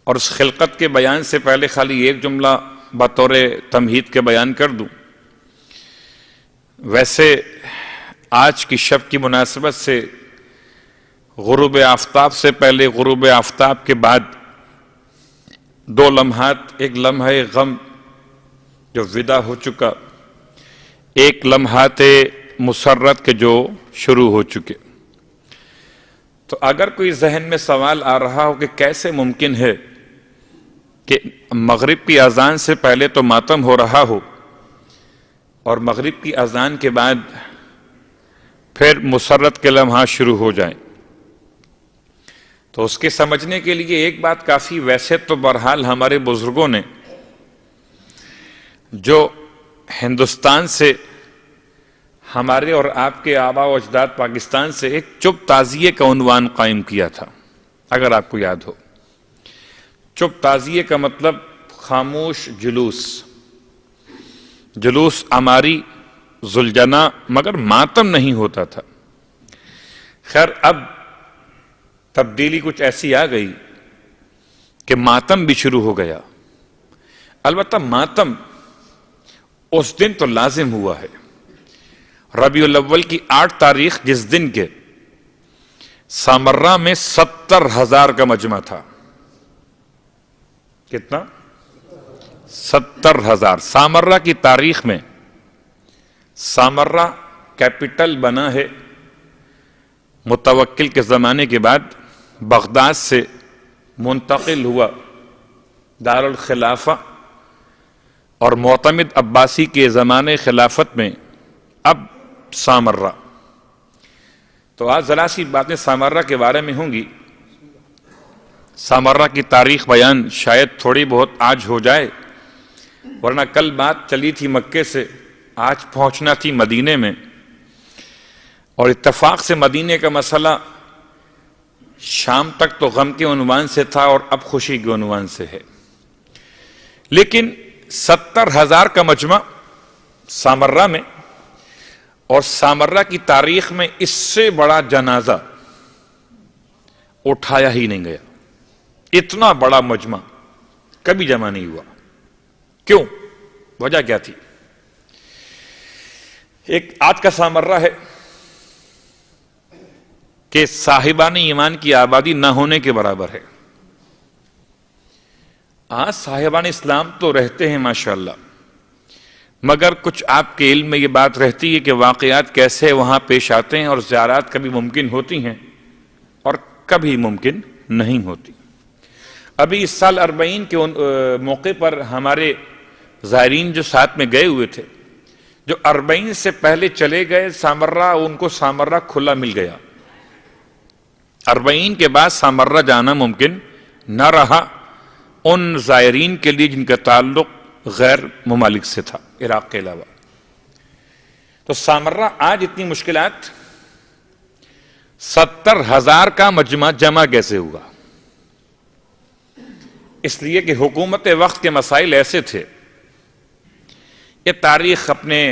اور اس خلقت کے بیان سے پہلے خالی ایک جملہ بطور تمہید کے بیان کر دوں۔ ویسے آج کی شب کی مناسبت سے غروب آفتاب سے پہلے، غروب آفتاب کے بعد دو لمحات، ایک لمحہ غم جو ودا ہو چکا، ایک لمحات مسرت کے جو شروع ہو چکے۔ تو اگر کوئی ذہن میں سوال آ رہا ہو کہ کیسے ممکن ہے کہ مغرب کی اذان سے پہلے تو ماتم ہو رہا ہو اور مغرب کی اذان کے بعد پھر مسرت کے لمحات شروع ہو جائیں، تو اس کے سمجھنے کے لیے ایک بات کافی، ویسے تو بہرحال ہمارے بزرگوں نے جو ہندوستان سے، ہمارے اور آپ کے آباء و اجداد پاکستان سے ایک چپ تعزیے کا عنوان قائم کیا تھا، اگر آپ کو یاد ہو۔ چپ تعزیے کا مطلب خاموش جلوس، جلوس اماری ذوالجناح، مگر ماتم نہیں ہوتا تھا۔ خیر اب تبدیلی کچھ ایسی آ گئی کہ ماتم بھی شروع ہو گیا۔ البتہ ماتم اس دن تو لازم ہوا ہے، ربیع الاول کی 8 تاریخ، جس دن کے سامرہ میں 70,000 کا مجمع تھا۔ کتنا؟ 70,000۔ سامرہ کی تاریخ میں، سامرہ کیپٹل بنا ہے متوکل کے زمانے کے بعد، بغداد سے منتقل ہوا دارالخلافہ، اور معتمد عباسی کے زمانے خلافت میں اب سامرہ۔ تو آج ذرا سی باتیں سامرہ کے بارے میں ہوں گی۔ سامرہ کی تاریخ بیان شاید تھوڑی بہت آج ہو جائے، ورنہ کل بات چلی تھی مکے سے، آج پہنچنا تھی مدینے میں، اور اتفاق سے مدینے کا مسئلہ شام تک تو غم کے عنوان سے تھا اور اب خوشی کے عنوان سے ہے۔ لیکن 70,000 کا مجمع سامرہ میں، اور سامرہ کی تاریخ میں اس سے بڑا جنازہ اٹھایا ہی نہیں گیا۔ اتنا بڑا مجمع کبھی جمع نہیں ہوا۔ کیوں؟ وجہ کیا تھی؟ ایک آج کا سامرہ ہے کہ صاحبان ایمان کی آبادی نہ ہونے کے برابر ہے۔ آج صاحبان اسلام تو رہتے ہیں ماشاءاللہ، مگر کچھ آپ کے علم میں یہ بات رہتی ہے کہ واقعات کیسے وہاں پیش آتے ہیں، اور زیارات کبھی ممکن ہوتی ہیں اور کبھی ممکن نہیں ہوتی۔ ابھی اس سال 40 کے موقع پر ہمارے زائرین جو ساتھ میں گئے ہوئے تھے، جو 40 سے پہلے چلے گئے سامرہ، ان کو سامرہ کھلا مل گیا۔ 40 کے بعد سامرہ جانا ممکن نہ رہا ان زائرین کے لیے جن کا تعلق غیر ممالک سے تھا، عراق کے علاوہ۔ تو سامرہ آج اتنی مشکلات، 70,000 کا مجمع جمع کیسے ہوا؟ اس لیے کہ حکومت وقت کے مسائل ایسے تھے، یہ تاریخ اپنے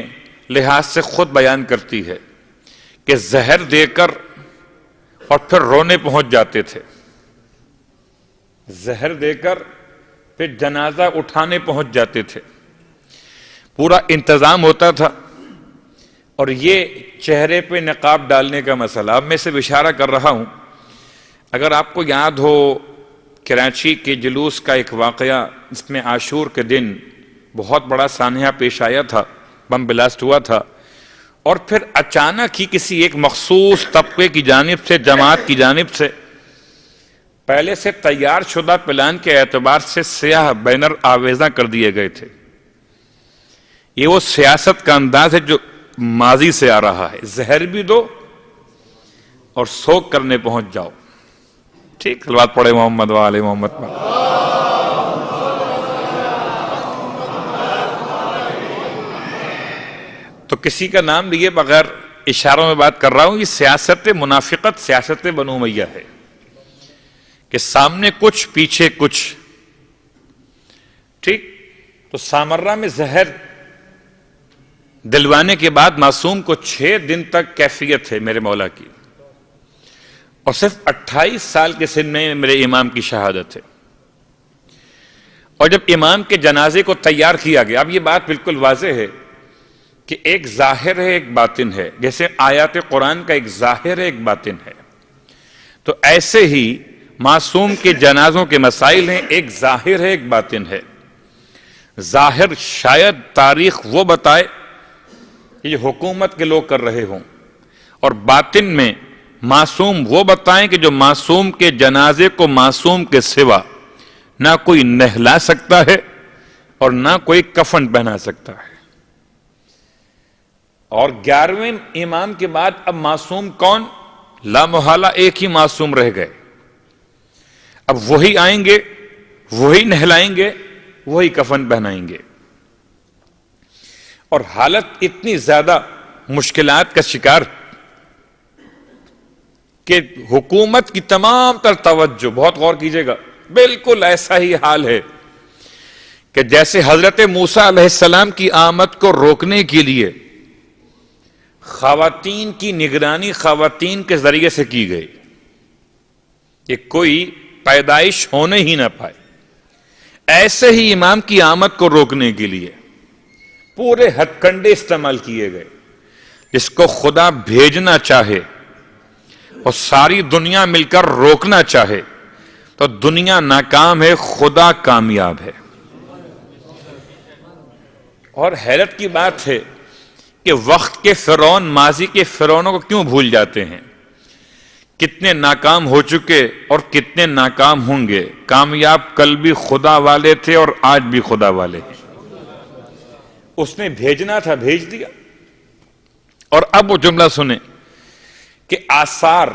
لحاظ سے خود بیان کرتی ہے کہ زہر دے کر اور پھر رونے پہنچ جاتے تھے، زہر دے کر پھر جنازہ اٹھانے پہنچ جاتے تھے، پورا انتظام ہوتا تھا۔ اور یہ چہرے پہ نقاب ڈالنے کا مسئلہ، اب میں سے اشارہ کر رہا ہوں، اگر آپ کو یاد ہو کراچی کے جلوس کا ایک واقعہ، اس میں عاشور کے دن بہت بڑا سانحہ پیش آیا تھا، بم بلاسٹ ہوا تھا، اور پھر اچانک ہی کسی ایک مخصوص طبقے کی جانب سے، جماعت کی جانب سے، پہلے سے تیار شدہ پلان کے اعتبار سے سیاہ بینر آویزاں کر دیے گئے تھے۔ یہ وہ سیاست کا انداز ہے جو ماضی سے آ رہا ہے، زہر بھی دو اور سوگ کرنے پہنچ جاؤ۔ ٹھیک، صلوات پڑھے محمد وآل محمد۔ تو کسی کا نام لیے بغیر اشاروں میں بات کر رہا ہوں، یہ سیاست منافقت، سیاست بنو امیہ ہے کہ سامنے کچھ پیچھے کچھ۔ ٹھیک، تو سامرہ میں زہر دلوانے کے بعد معصوم کو 6 دن تک کیفیت ہے میرے مولا کی، اور صرف 28 سال کے سن میں میرے امام کی شہادت ہے۔ اور جب امام کے جنازے کو تیار کیا گیا، اب یہ بات بالکل واضح ہے کہ ایک ظاہر ہے ایک باطن ہے، جیسے آیات قرآن کا ایک ظاہر ہے ایک باطن ہے، تو ایسے ہی معصوم کے جنازوں کے مسائل ہیں، ایک ظاہر ہے ایک باطن ہے۔ ظاہر شاید تاریخ وہ بتائے کہ یہ حکومت کے لوگ کر رہے ہوں، اور باطن میں معصوم وہ بتائیں کہ جو معصوم کے جنازے کو معصوم کے سوا نہ کوئی نہلا سکتا ہے اور نہ کوئی کفن پہنا سکتا ہے۔ اور 11ویں امام کے بعد اب معصوم کون؟ لا محالہ ایک ہی معصوم رہ گئے، اب وہی آئیں گے، وہی نہلائیں گے، وہی کفن پہنائیں گے، اور حالت اتنی زیادہ مشکلات کا شکار کہ حکومت کی تمام تر توجہ، بہت غور کیجئے گا، بالکل ایسا ہی حال ہے کہ جیسے حضرت موسیٰ علیہ السلام کی آمد کو روکنے کے لیے خواتین کی نگرانی خواتین کے ذریعے سے کی گئی کہ کوئی پیدائش ہونے ہی نہ پائے، ایسے ہی امام کی آمد کو روکنے کے لیے پورے ہتھ کنڈے استعمال کیے گئے۔ جس کو خدا بھیجنا چاہے اور ساری دنیا مل کر روکنا چاہے تو دنیا ناکام ہے، خدا کامیاب ہے۔ اور حیرت کی بات ہے کہ وقت کے فرعون ماضی کے فرعونوں کو کیوں بھول جاتے ہیں؟ کتنے ناکام ہو چکے اور کتنے ناکام ہوں گے، کامیاب کل بھی خدا والے تھے اور آج بھی خدا والے ہیں۔ اس نے بھیجنا تھا، بھیج دیا۔ اور اب وہ جملہ سنیں کہ آثار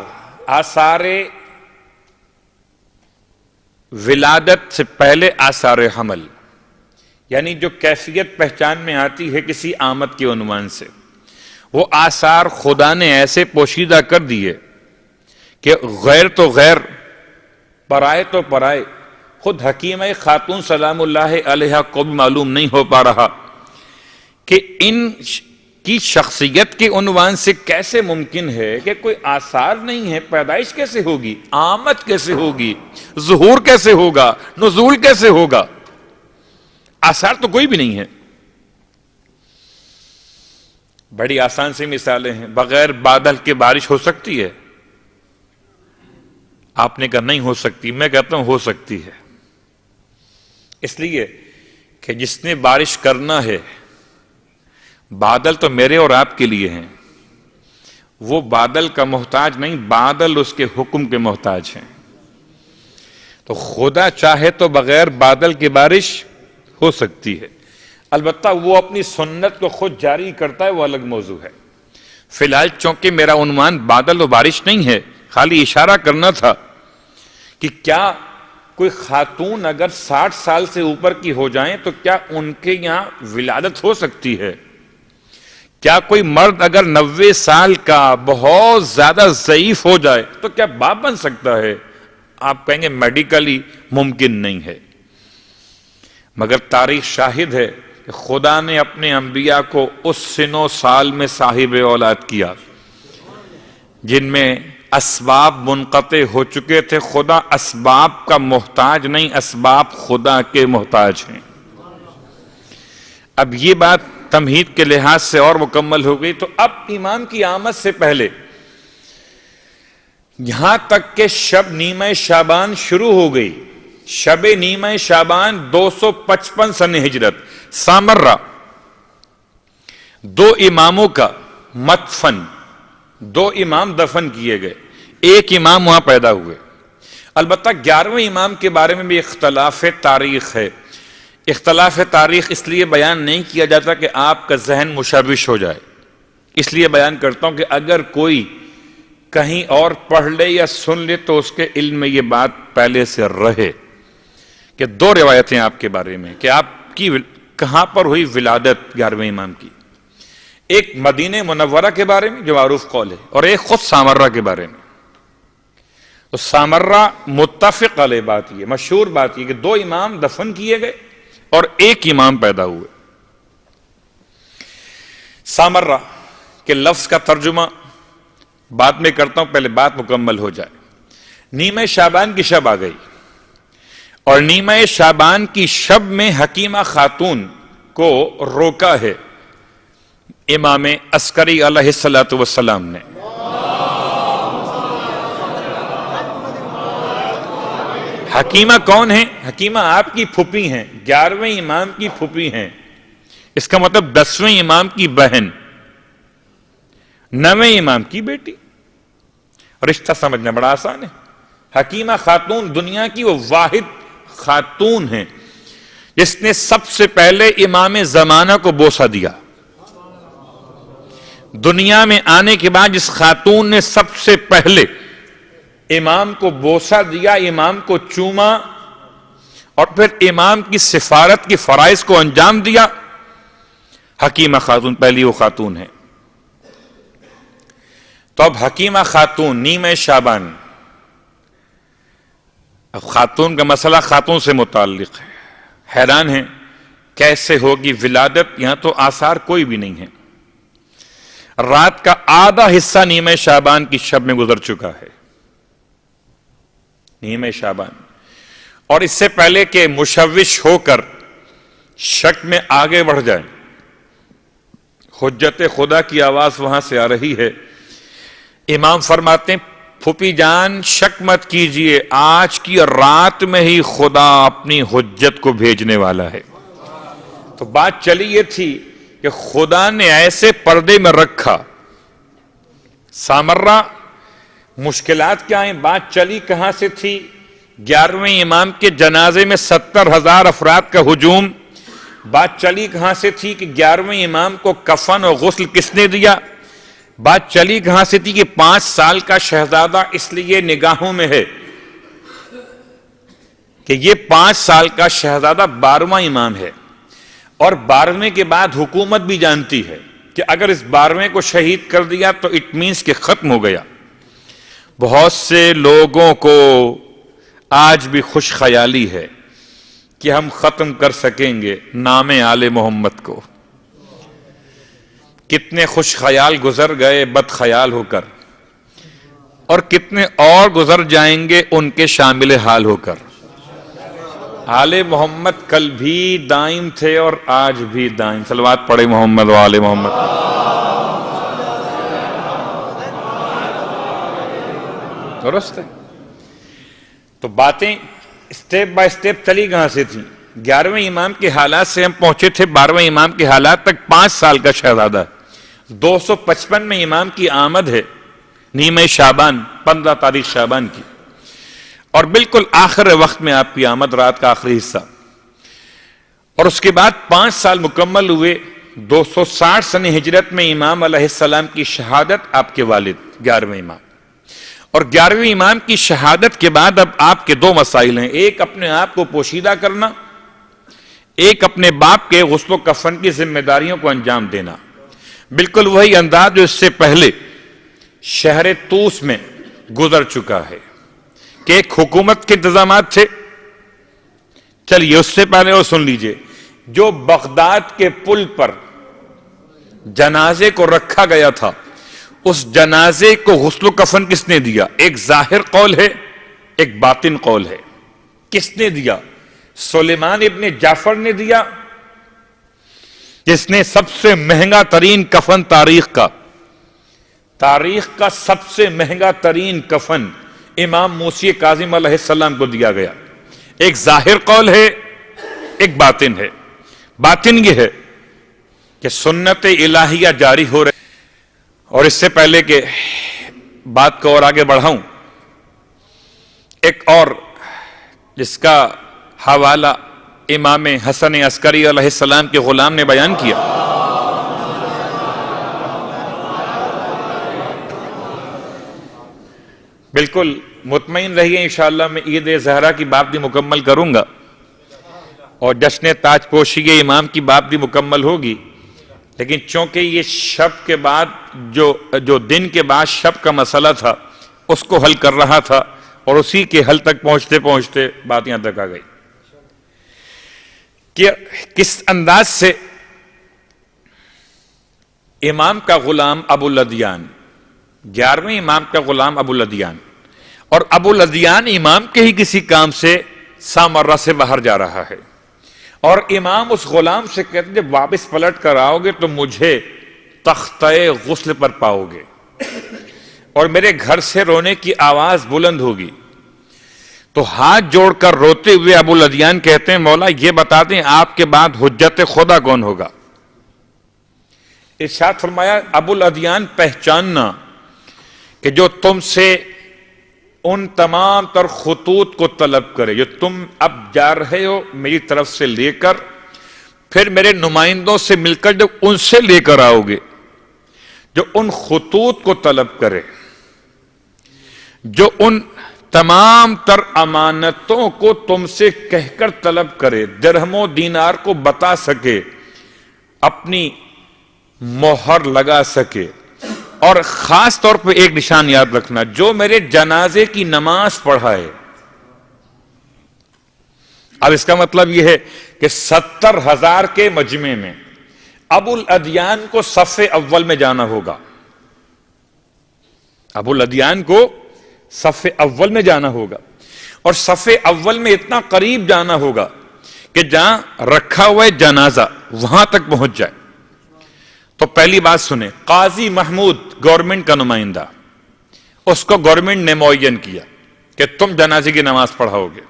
ولادت سے پہلے آثار حمل، یعنی جو کیفیت پہچان میں آتی ہے کسی آمد کے عنوان سے، وہ آثار خدا نے ایسے پوشیدہ کر دیے کہ غیر تو غیر، پرائے تو پرائے، خود حکیمہ خاتون سلام اللہ علیہ کو بھی معلوم نہیں ہو پا رہا کہ ان کی شخصیت کے عنوان سے کیسے ممکن ہے کہ کوئی آثار نہیں ہے، پیدائش کیسے ہوگی، آمد کیسے ہوگی، ظہور کیسے ہوگا، نزول کیسے ہوگا، آثار تو کوئی بھی نہیں ہے۔ بڑی آسان سی مثالیں ہیں، بغیر بادل کے بارش ہو سکتی ہے؟ آپ نے کہا نہیں ہو سکتی، میں کہتا ہوں ہو سکتی ہے، اس لیے کہ جس نے بارش کرنا ہے، بادل تو میرے اور آپ کے لیے ہیں، وہ بادل کا محتاج نہیں، بادل اس کے حکم کے محتاج ہیں۔ تو خدا چاہے تو بغیر بادل کی بارش ہو سکتی ہے، البتہ وہ اپنی سنت کو خود جاری کرتا ہے، وہ الگ موضوع ہے۔ فی الحال چونکہ میرا عنوان بادل و بارش نہیں ہے، خالی اشارہ کرنا تھا کہ کیا کوئی خاتون اگر 60 سال سے اوپر کی ہو جائیں تو کیا ان کے یہاں ولادت ہو سکتی ہے؟ کیا کوئی مرد اگر 90 سال کا بہت زیادہ ضعیف ہو جائے تو کیا باپ بن سکتا ہے؟ آپ کہیں گے میڈیکلی ممکن نہیں ہے، مگر تاریخ شاہد ہے کہ خدا نے اپنے انبیاء کو اس سن و سال میں صاحب اولاد کیا جن میں اسباب منقطع ہو چکے تھے۔ خدا اسباب کا محتاج نہیں، اسباب خدا کے محتاج ہیں۔ اب یہ بات تمہید کے لحاظ سے اور مکمل ہو گئی۔ تو اب امام کی آمد سے پہلے یہاں تک کہ شب نیمہ شعبان شروع ہو گئی، شب نیمہ شعبان 255 سن ہجرت، سامرہ، 2 اماموں کا مدفن، 2 امام دفن کیے گئے، 1 امام وہاں پیدا ہوئے۔ البتہ 11ویں امام کے بارے میں بھی اختلاف تاریخ ہے۔ اختلاف تاریخ اس لیے بیان نہیں کیا جاتا کہ آپ کا ذہن مشوش ہو جائے، اس لیے بیان کرتا ہوں کہ اگر کوئی کہیں اور پڑھ لے یا سن لے تو اس کے علم میں یہ بات پہلے سے رہے کہ 2 روایتیں آپ کے بارے میں کہ آپ کی کہاں پر ہوئی ولادت 11ویں امام کی، ایک مدینہ منورہ کے بارے میں جو معروف قول ہے، اور ایک خود سامرہ کے بارے میں۔ تو سامرہ متفق علیہ بات یہ، مشہور بات یہ کہ 2 امام دفن کیے گئے اور 1 امام پیدا ہوئے۔ سامرہ کے لفظ کا ترجمہ بعد میں کرتا ہوں، پہلے بات مکمل ہو جائے۔ نیمہ شعبان کی شب آ گئی اور نیمہ شعبان کی شب میں حکیمہ خاتون کو روکا ہے امام عسکری علیہ الصلوۃ والسلام نے. حکیمہ کون ہیں؟ حکیمہ آپ کی پھوپھی ہیں، 11ویں امام کی پھوپھی ہیں. اس کا مطلب 10ویں امام کی بہن، 9ویں امام کی بیٹی. رشتہ سمجھنا بڑا آسان ہے. حکیمہ خاتون دنیا کی وہ واحد خاتون ہیں جس نے سب سے پہلے امام زمانہ کو بوسہ دیا. دنیا میں آنے کے بعد جس خاتون نے سب سے پہلے امام کو بوسہ دیا، امام کو چوما اور پھر امام کی سفارت کی فرائض کو انجام دیا، حکیمہ خاتون پہلی وہ خاتون ہے. تو اب حکیمہ خاتون نیمہ شعبان، اب خاتون کا مسئلہ خاتون سے متعلق ہے. حیران ہیں کیسے ہوگی ولادت؟ یہاں تو آثار کوئی بھی نہیں ہے. رات کا آدھا حصہ نیمہ شعبان کی شب میں گزر چکا ہے. نیمہ شعبان، اور اس سے پہلے کہ مشوش ہو کر شک میں آگے بڑھ جائیں، حجت خدا کی آواز وہاں سے آ رہی ہے. امام فرماتے ہیں پھوپھی جان شک مت کیجئے، آج کی رات میں ہی خدا اپنی حجت کو بھیجنے والا ہے. تو بات چلی یہ تھی کہ خدا نے ایسے پردے میں رکھا. سامرہ مشکلات کیا ہیں؟ بات چلی کہاں سے تھی؟ 11ویں امام کے جنازے میں 70,000 افراد کا ہجوم. بات چلی کہاں سے تھی کہ 11ویں امام کو کفن اور غسل کس نے دیا؟ بات چلی کہاں سے تھی کہ 5 سال کا شہزادہ اس لیے نگاہوں میں ہے کہ یہ 5 سال کا شہزادہ 12واں امام ہے، اور 12ویں کے بعد حکومت بھی جانتی ہے کہ اگر اس 12ویں کو شہید کر دیا تو اٹ مینس کہ ختم ہو گیا. بہت سے لوگوں کو آج بھی خوش خیالی ہے کہ ہم ختم کر سکیں گے نام آل محمد کو. کتنے خوش خیال گزر گئے بد خیال ہو کر، اور کتنے اور گزر جائیں گے ان کے شامل حال ہو کر. آل محمد کل بھی دائم تھے اور آج بھی دائم. صلوات پڑھے محمد و آل محمد. درست ہے. تو باتیں اسٹیپ بائی اسٹیپ چلی کہاں سے تھیں؟ 11ویں امام کے حالات سے ہم پہنچے تھے 12ویں امام کے حالات تک. 5 سال کا شہزادہ، 255 میں امام کی آمد ہے نیمہ شعبان، 15 تاریخ شعبان کی، اور بالکل آخر وقت میں آپ کی آمد، رات کا آخری حصہ. اور اس کے بعد 5 سال مکمل ہوئے. 260 سن ہجرت میں امام علیہ السلام کی شہادت، آپ کے والد 11ویں امام. اور 11ویں امام کی شہادت کے بعد اب آپ کے 2 مسائل ہیں. ایک اپنے آپ کو پوشیدہ کرنا، ایک اپنے باپ کے غسل و کفن کی ذمہ داریوں کو انجام دینا. بالکل وہی انداز جو اس سے پہلے شہر طوس میں گزر چکا ہے کہ ایک حکومت کے انتظامات تھے. چلیے اس سے پہلے وہ سن لیجئے، جو بغداد کے پل پر جنازے کو رکھا گیا تھا، اس جنازے کو غسل و کفن کس نے دیا؟ ایک ظاہر قول ہے، ایک باطن قول ہے. کس نے دیا؟ سلیمان ابن جعفر نے دیا، جس نے سب سے مہنگا ترین کفن تاریخ کا سب سے مہنگا ترین کفن امام موسی کاظم علیہ السلام کو دیا گیا. ایک ظاہر قول ہے، ایک باطن ہے. باطن یہ ہے کہ سنت الہیہ جاری ہو رہی. اور اس سے پہلے کہ بات کو اور آگے بڑھاؤں، ایک اور جس کا حوالہ امام حسن عسکری علیہ السلام کے غلام نے بیان کیا. بالکل مطمئن رہیے، انشاءاللہ میں عید زہرا کی بات بھی مکمل کروں گا اور جشن تاج پوشی امام کی بات بھی مکمل ہوگی. لیکن چونکہ یہ شب کے بعد جو دن کے بعد شب کا مسئلہ تھا اس کو حل کر رہا تھا، اور اسی کے حل تک پہنچتے پہنچتے بات یہاں تک آ گئی کہ کس انداز سے امام کا غلام ابو الادیان، 11ویں امام کا غلام ابو الادیان، اور ابو الادیان امام کے ہی کسی کام سے سامرہ سے باہر جا رہا ہے، اور امام اس غلام سے کہتے ہیں جب واپس پلٹ کر آؤ گے تو مجھے تختہ غسل پر پاؤ گے اور میرے گھر سے رونے کی آواز بلند ہوگی۔ تو ہاتھ جوڑ کر روتے ہوئے ابو الادیان کہتے ہیں مولا یہ بتا دیں آپ کے بعد حجت خدا کون ہوگا؟ ارشاد فرمایا ابو الادیان پہچاننا کہ جو تم سے ان تمام تر خطوط کو طلب کرے جو تم اب جا رہے ہو میری طرف سے لے کر، پھر میرے نمائندوں سے مل کر جو ان سے لے کر آؤ گے، جو ان خطوط کو طلب کرے، جو ان تمام تر امانتوں کو تم سے کہہ کر طلب کرے، درہم و دینار کو بتا سکے، اپنی مہر لگا سکے، اور خاص طور پہ ایک نشان یاد رکھنا، جو میرے جنازے کی نماز پڑھائے۔ اب اس کا مطلب یہ ہے کہ 70,000 کے مجمع میں ابو الادیان کو صف اول میں جانا ہوگا، ابو الادیان کو صف اول میں جانا ہوگا، اور صف اول میں اتنا قریب جانا ہوگا کہ جہاں رکھا ہوا ہے جنازہ وہاں تک پہنچ جائے۔ تو پہلی بات سنیں، قاضی محمود گورنمنٹ کا نمائندہ، اس کو گورنمنٹ نے معین کیا کہ تم جنازے کی نماز پڑھاؤ گے،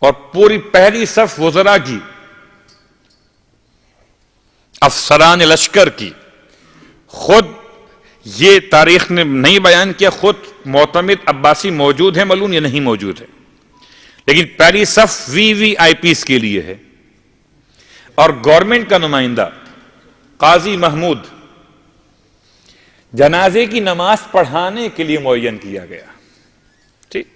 اور پوری پہلی صف وزراء کی، افسران لشکر کی، خود یہ تاریخ نے نہیں بیان کیا خود معتمد عباسی موجود ہے ملعون یا نہیں موجود ہے، لیکن پہلی صف وی وی آئی پیز کے لیے ہے، اور گورنمنٹ کا نمائندہ قاضی محمود جنازے کی نماز پڑھانے کے لیے معین کیا گیا، ٹھیک۔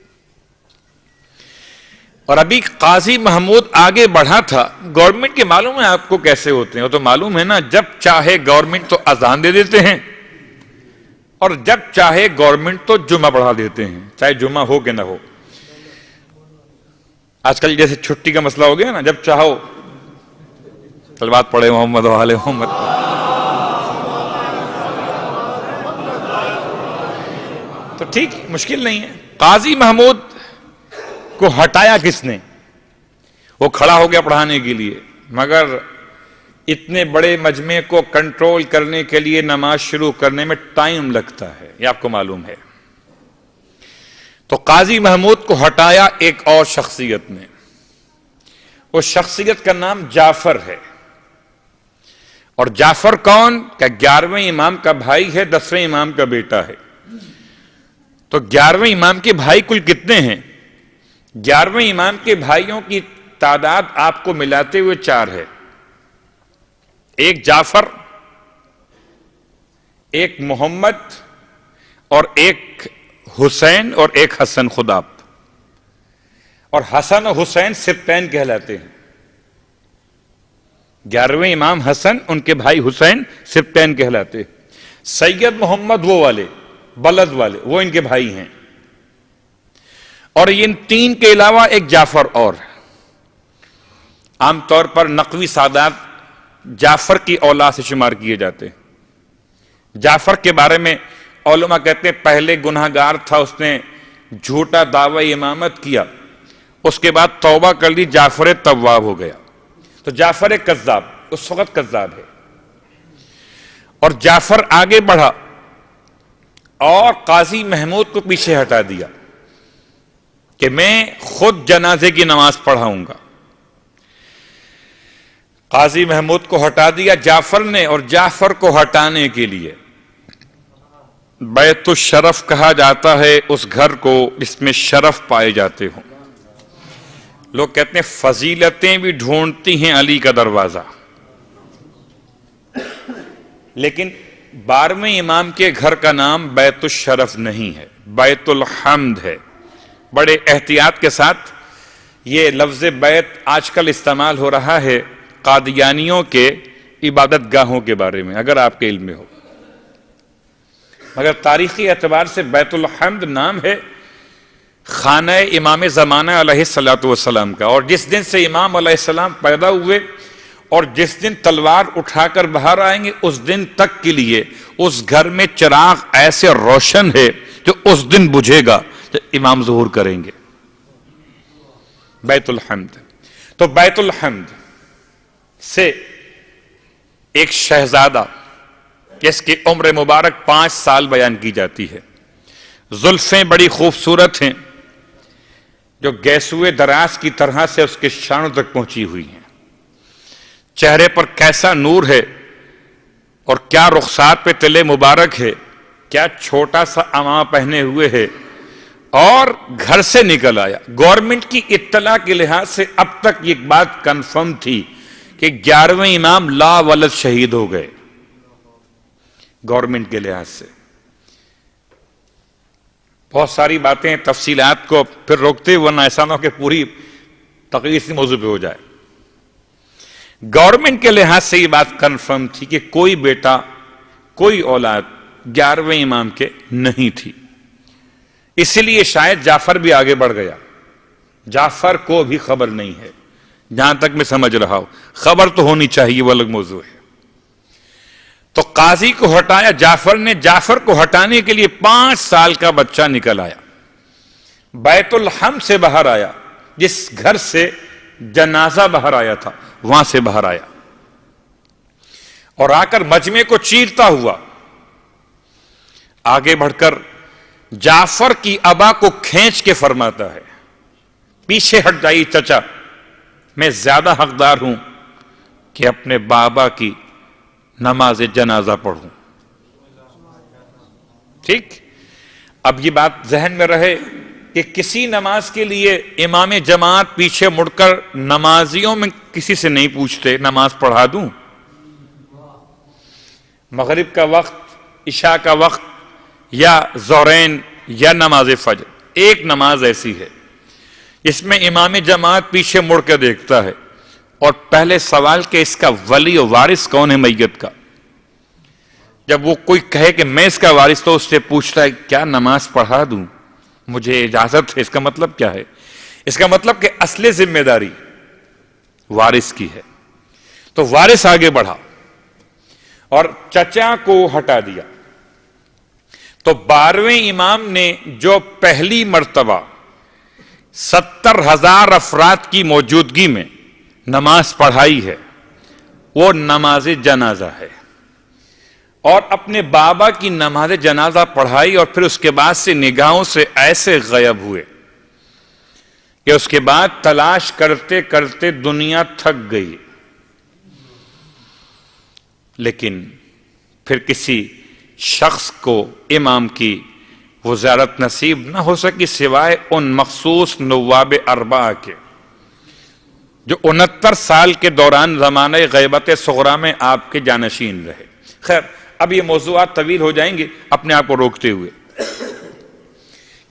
اور ابھی قاضی محمود آگے بڑھا تھا، گورنمنٹ کے معلوم ہے آپ کو کیسے ہوتے ہیں، وہ تو معلوم ہے نا، جب چاہے گورنمنٹ تو اذان دے دیتے ہیں، اور جب چاہے گورنمنٹ تو جمعہ پڑھا دیتے ہیں، چاہے جمعہ ہو کہ نہ ہو۔ آج کل جیسے چھٹی کا مسئلہ ہو گیا نا، جب چاہو صلوات پڑھے محمد و آل محمد۔ تو ٹھیک، مشکل نہیں ہے۔ قاضی محمود کو ہٹایا کس نے؟ وہ کھڑا ہو گیا پڑھانے کے لیے، مگر اتنے بڑے مجمع کو کنٹرول کرنے کے لیے نماز شروع کرنے میں ٹائم لگتا ہے، یہ آپ کو معلوم ہے۔ تو قاضی محمود کو ہٹایا ایک اور شخصیت نے، اس شخصیت کا نام جعفر ہے۔ اور جعفر کون؟ کہ 11ویں امام کا بھائی ہے، 10ویں امام کا بیٹا ہے۔ تو 11ویں امام کے بھائی کل کتنے ہیں؟ 11ویں امام کے بھائیوں کی تعداد آپ کو ملاتے ہوئے 4 ہے، ایک جعفر، ایک محمد، اور ایک حسین، اور ایک حسن خداب، اور حسن و حسین سبتین کہلاتے ہیں۔ 11ویں امام حسن، ان کے بھائی حسین سبتین کہلاتے ہیں۔ سید محمد وہ والے بلد والے، وہ ان کے بھائی ہیں، اور ان 3 کے علاوہ ایک جعفر اور۔ عام طور پر نقوی سادات جعفر کی اولاد سے شمار کیے جاتے ہیں۔ جعفر کے بارے میں علماء کہتے ہیں پہلے گناہگار تھا، اس نے جھوٹا دعوی امامت کیا، اس کے بعد توبہ کر لی، جعفر تواب ہو گیا۔ تو جعفر کذاب اس وقت کذاب ہے، اور جعفر آگے بڑھا اور قاضی محمود کو پیچھے ہٹا دیا کہ میں خود جنازے کی نماز پڑھاؤں گا۔ قاضی محمود کو ہٹا دیا جعفر نے، اور جعفر کو ہٹانے کے لیے بیت الشرف کہا جاتا ہے اس گھر کو جس میں شرف پائے جاتے ہوں۔ لوگ کہتے ہیں فضیلتیں بھی ڈھونڈتی ہیں علی کا دروازہ، لیکن 12ویں امام کے گھر کا نام بیت الشرف نہیں ہے، بیت الحمد ہے۔ بڑے احتیاط کے ساتھ یہ لفظ بیت آج کل استعمال ہو رہا ہے قادیانیوں کے عبادت گاہوں کے بارے میں، اگر آپ کے علم میں ہو، مگر تاریخی اعتبار سے بیت الحمد نام ہے خانہ امام زمانہ علیہ السلام کا۔ اور جس دن سے امام علیہ السلام پیدا ہوئے اور جس دن تلوار اٹھا کر باہر آئیں گے اس دن تک کے لیے اس گھر میں چراغ ایسے روشن ہے جو اس دن بجھے گا جب امام ظہور کریں گے۔ بیت الحمد. تو بیت الحمد سے ایک شہزادہ جس کی عمر مبارک 5 سال بیان کی جاتی ہے، زلفیں بڑی خوبصورت ہیں جو گیسوئے دراز کی طرح سے اس کے شانوں تک پہنچی ہوئی ہیں، چہرے پر کیسا نور ہے اور کیا رخسار پہ تلے مبارک ہے، کیا چھوٹا سا عمامہ پہنے ہوئے ہے، اور گھر سے نکل آیا. گورنمنٹ کی اطلاع کے لحاظ سے اب تک یہ بات کنفرم تھی کہ 11ویں امام لا ولد شہید ہو گئے. گورنمنٹ کے لحاظ سے بہت ساری باتیں تفصیلات کو پھر روکتے ہوئے ورنہ ایسا نہ ہو کہ پوری تقریر اسی موضوع پہ ہو جائے. گورنمنٹ کے لحاظ سے یہ بات کنفرم تھی کہ کوئی بیٹا کوئی اولاد 11ویں امام کے نہیں تھی. اسی لیے شاید جعفر بھی آگے بڑھ گیا. جعفر کو بھی خبر نہیں ہے، جہاں تک میں سمجھ رہا ہوں. خبر تو ہونی چاہیے، وہ الگ موضوع ہے. تو قاضی کو ہٹایا جعفر نے. جعفر کو ہٹانے کے لیے 5 سال کا بچہ نکل آیا، بیت الحم سے باہر آیا، جس گھر سے جنازہ باہر آیا تھا وہاں سے باہر آیا، اور آ کر مجمع کو چیرتا ہوا آگے بڑھ کر جعفر کی ابا کو کھینچ کے فرماتا ہے، پیچھے ہٹ جائیے چچا، میں زیادہ حقدار ہوں کہ اپنے بابا کی نماز جنازہ پڑھوں. ٹھیک. اب یہ بات ذہن میں رہے کہ کسی نماز کے لیے امام جماعت پیچھے مڑ کر نمازیوں میں کسی سے نہیں پوچھتے نماز پڑھا دوں. مغرب کا وقت، عشاء کا وقت، یا ظہرین یا نماز فجر، ایک نماز ایسی ہے اس میں امام جماعت پیچھے مڑ کے دیکھتا ہے اور پہلے سوال کہ اس کا ولی و وارث کون ہے میت کا. جب وہ کوئی کہے کہ میں اس کا وارث، تو اس سے پوچھتا ہے کیا نماز پڑھا دوں، مجھے اجازت ہے. اس کا مطلب کیا ہے؟ اس کا مطلب کہ اصل ذمہ داری وارث کی ہے. تو وارث آگے بڑھا اور چچا کو ہٹا دیا. تو 12ویں امام نے جو پہلی مرتبہ 70,000 افراد کی موجودگی میں نماز پڑھائی ہے وہ نماز جنازہ ہے، اور اپنے بابا کی نماز جنازہ پڑھائی، اور پھر اس کے بعد سے نگاہوں سے ایسے غائب ہوئے کہ اس کے بعد تلاش کرتے کرتے دنیا تھک گئی. لیکن پھر کسی شخص کو امام کی وہ زیارت نصیب نہ ہو سکی سوائے ان مخصوص نواب 4 کے جو 69 سال کے دوران زمانہ غیبت صغرا میں آپ کے جانشین رہے. خیر، اب یہ موضوعات طویل ہو جائیں گے، اپنے آپ کو روکتے ہوئے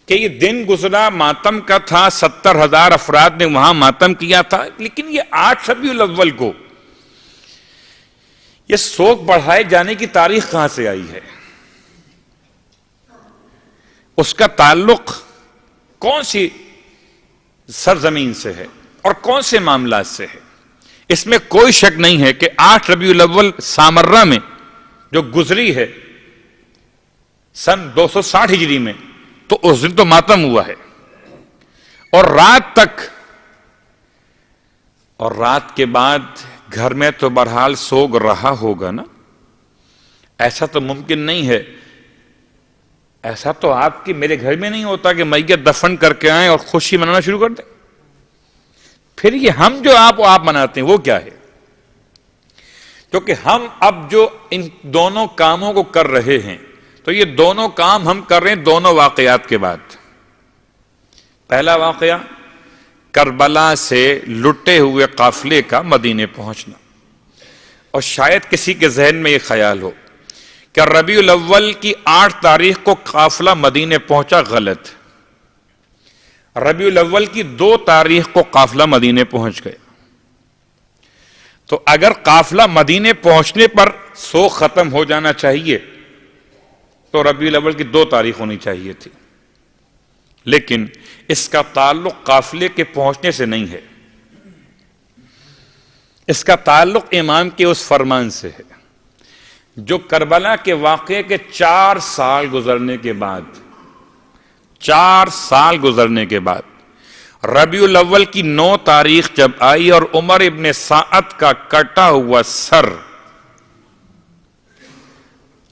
کہ یہ دن گزرا ماتم کا تھا، 70,000 افراد نے وہاں ماتم کیا تھا. لیکن یہ 8 ربیع الاول کو یہ سوگ بڑھائے جانے کی تاریخ کہاں سے آئی ہے؟ اس کا تعلق کون سی سرزمین سے ہے اور کون سے معاملات سے ہے؟ اس میں کوئی شک نہیں ہے کہ 8 ربیع الاول سامرہ میں جو گزری ہے سن 260 ہجری میں، تو اس دن تو ماتم ہوا ہے، اور رات تک، اور رات کے بعد گھر میں تو بہرحال سوگ رہا ہوگا نا. ایسا تو ممکن نہیں ہے، ایسا تو آپ کی میرے گھر میں نہیں ہوتا کہ میت دفن کر کے آئیں اور خوشی منانا شروع کر دیں. پھر یہ ہم جو آپ مناتے ہیں وہ کیا ہے؟ کیونکہ ہم اب جو ان دونوں کاموں کو کر رہے ہیں، تو یہ دونوں کام ہم کر رہے ہیں دونوں واقعات کے بعد. پہلا واقعہ کربلا سے لٹے ہوئے قافلے کا مدینے پہنچنا، اور شاید کسی کے ذہن میں یہ خیال ہو کہ ربیع الاول کی 8 تاریخ کو قافلہ مدینے پہنچا. غلط. ربیع الاول کی 2 تاریخ کو قافلہ مدینے پہنچ گئے. تو اگر قافلہ مدینے پہنچنے پر سوگ ختم ہو جانا چاہیے تو ربیع الاول کی 2 تاریخ ہونی چاہیے تھی. لیکن اس کا تعلق قافلے کے پہنچنے سے نہیں ہے، اس کا تعلق امام کے اس فرمان سے ہے جو کربلا کے واقعے کے 4 سال گزرنے کے بعد ربیع الاول کی 9 تاریخ جب آئی اور عمر ابن سعد کا کٹا ہوا سر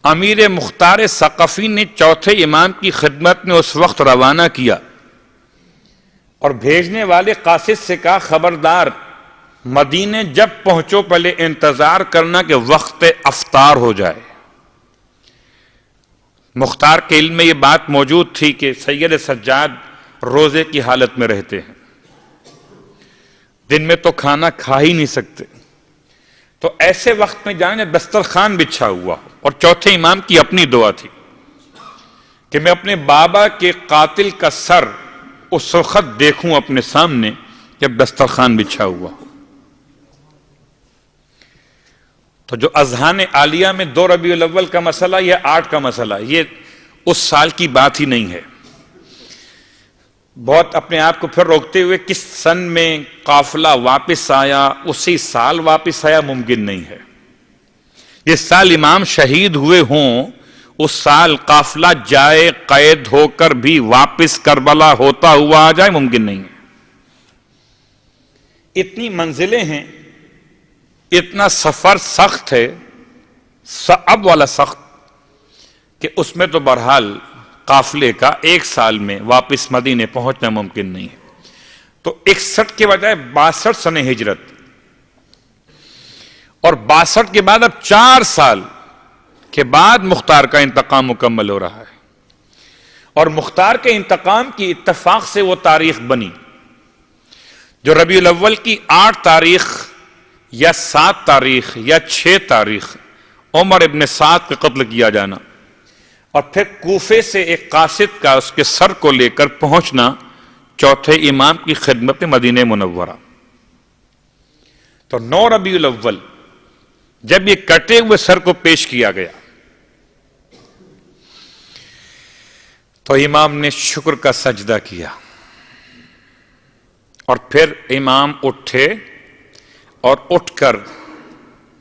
امیر مختار ثقفی نے چوتھے امام کی خدمت میں اس وقت روانہ کیا اور بھیجنے والے قاصد سے کہا خبردار مدینے جب پہنچو پہلے انتظار کرنا کہ وقت افطار ہو جائے۔ مختار کے علم میں یہ بات موجود تھی کہ سید سجاد روزے کی حالت میں رہتے ہیں، دن میں تو کھانا کھا ہی نہیں سکتے، تو ایسے وقت میں جانے دسترخوان بچھا ہوا اور چوتھے امام کی اپنی دعا تھی کہ میں اپنے بابا کے قاتل کا سر اس وقت دیکھوں اپنے سامنے جب دسترخوان بچھا ہوا ہو۔ تو جو اذہان عالیہ میں 2 ربیع الاول کا مسئلہ یا 8 کا مسئلہ، یہ اس سال کی بات ہی نہیں ہے۔ بہت اپنے آپ کو پھر روکتے ہوئے کس سن میں قافلہ واپس آیا اسی سال واپس آیا ممکن نہیں ہے۔ جس سال امام شہید ہوئے ہوں اس سال قافلہ جائے قید ہو کر بھی واپس کربلا ہوتا ہوا آ جائے ممکن نہیں ہے۔ اتنی منزلیں ہیں، اتنا سفر سخت ہے، صعب والا سخت، کہ اس میں تو بہرحال قافلے کا 1 سال میں واپس مدینے پہنچنا ممکن نہیں ہے۔ تو 61 کے بجائے 62 سن ہجرت، اور 62 کے بعد اب 4 سال کے بعد مختار کا انتقام مکمل ہو رہا ہے، اور مختار کے انتقام کی اتفاق سے وہ تاریخ بنی جو ربیع الاول کی 8 تاریخ یا 7 تاریخ یا 6 تاریخ عمر ابن سعد کا قتل کیا جانا، اور پھر کوفے سے ایک قاصد کا اس کے سر کو لے کر پہنچنا چوتھے امام کی خدمت میں مدینہ منورہ۔ تو 9 ربیع الاول جب یہ کٹے ہوئے سر کو پیش کیا گیا تو امام نے شکر کا سجدہ کیا، اور پھر امام اٹھے اور اٹھ کر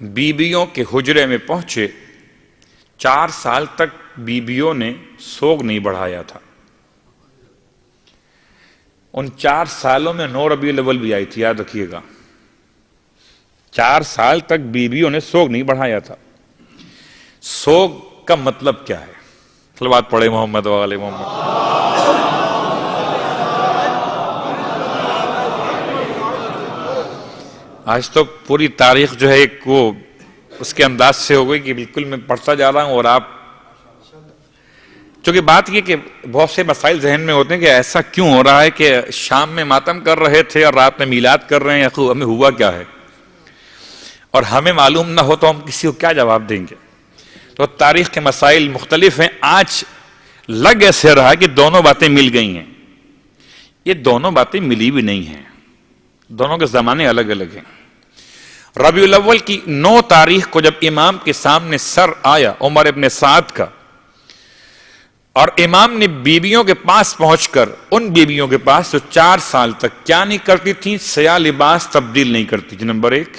بیبیوں کے حجرے میں پہنچے۔ 4 سال تک بیبیوں نے سوگ نہیں بڑھایا تھا۔ ان 4 سالوں میں 9 ربیع الاول بھی آئی تھی، یاد رکھیے گا۔ 4 سال تک بیبیوں نے سوگ نہیں بڑھایا تھا۔ سوگ کا مطلب کیا ہے؟ صلوات پڑھے محمد و آل محمد۔ آج تو پوری تاریخ جو ہے ایک وہ اس کے انداز سے ہو گئی کہ بالکل میں پڑھتا جا رہا ہوں، اور آپ چونکہ بات یہ کہ بہت سے مسائل ذہن میں ہوتے ہیں کہ ایسا کیوں ہو رہا ہے کہ شام میں ماتم کر رہے تھے اور رات میں میلاد کر رہے ہیں، ہمیں ہوا کیا ہے، اور ہمیں معلوم نہ ہو تو ہم کسی کو کیا جواب دیں گے۔ تو تاریخ کے مسائل مختلف ہیں۔ آج لگ ایسے رہا کہ دونوں باتیں مل گئی ہیں، یہ دونوں باتیں ملی بھی نہیں ہیں، دونوں کے زمانے الگ الگ ہیں۔ ربیع الاول کی 9 تاریخ کو جب امام کے سامنے سر آیا عمر ابن سعد کا، اور امام نے بیبیوں کے پاس پہنچ کر ان بیبیوں کے پاس جو 4 سال تک کیا نہیں کرتی تھیں، سیاہ لباس تبدیل نہیں کرتی تھی، نمبر 1۔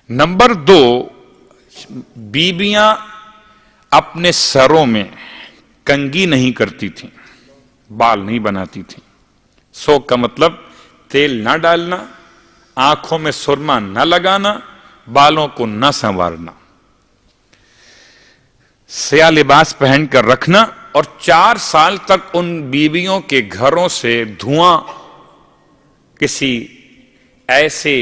نمبر 2، بیبیاں اپنے سروں میں کنگھی نہیں کرتی تھیں، بال نہیں بناتی تھیں۔ سوگ کا مطلب تیل نہ ڈالنا، آنکھوں میں سرما نہ لگانا، بالوں کو نہ سنوارنا، سیاہ لباس پہن کر رکھنا، اور 4 سال تک ان بیویوں کے گھروں سے دھواں کسی ایسے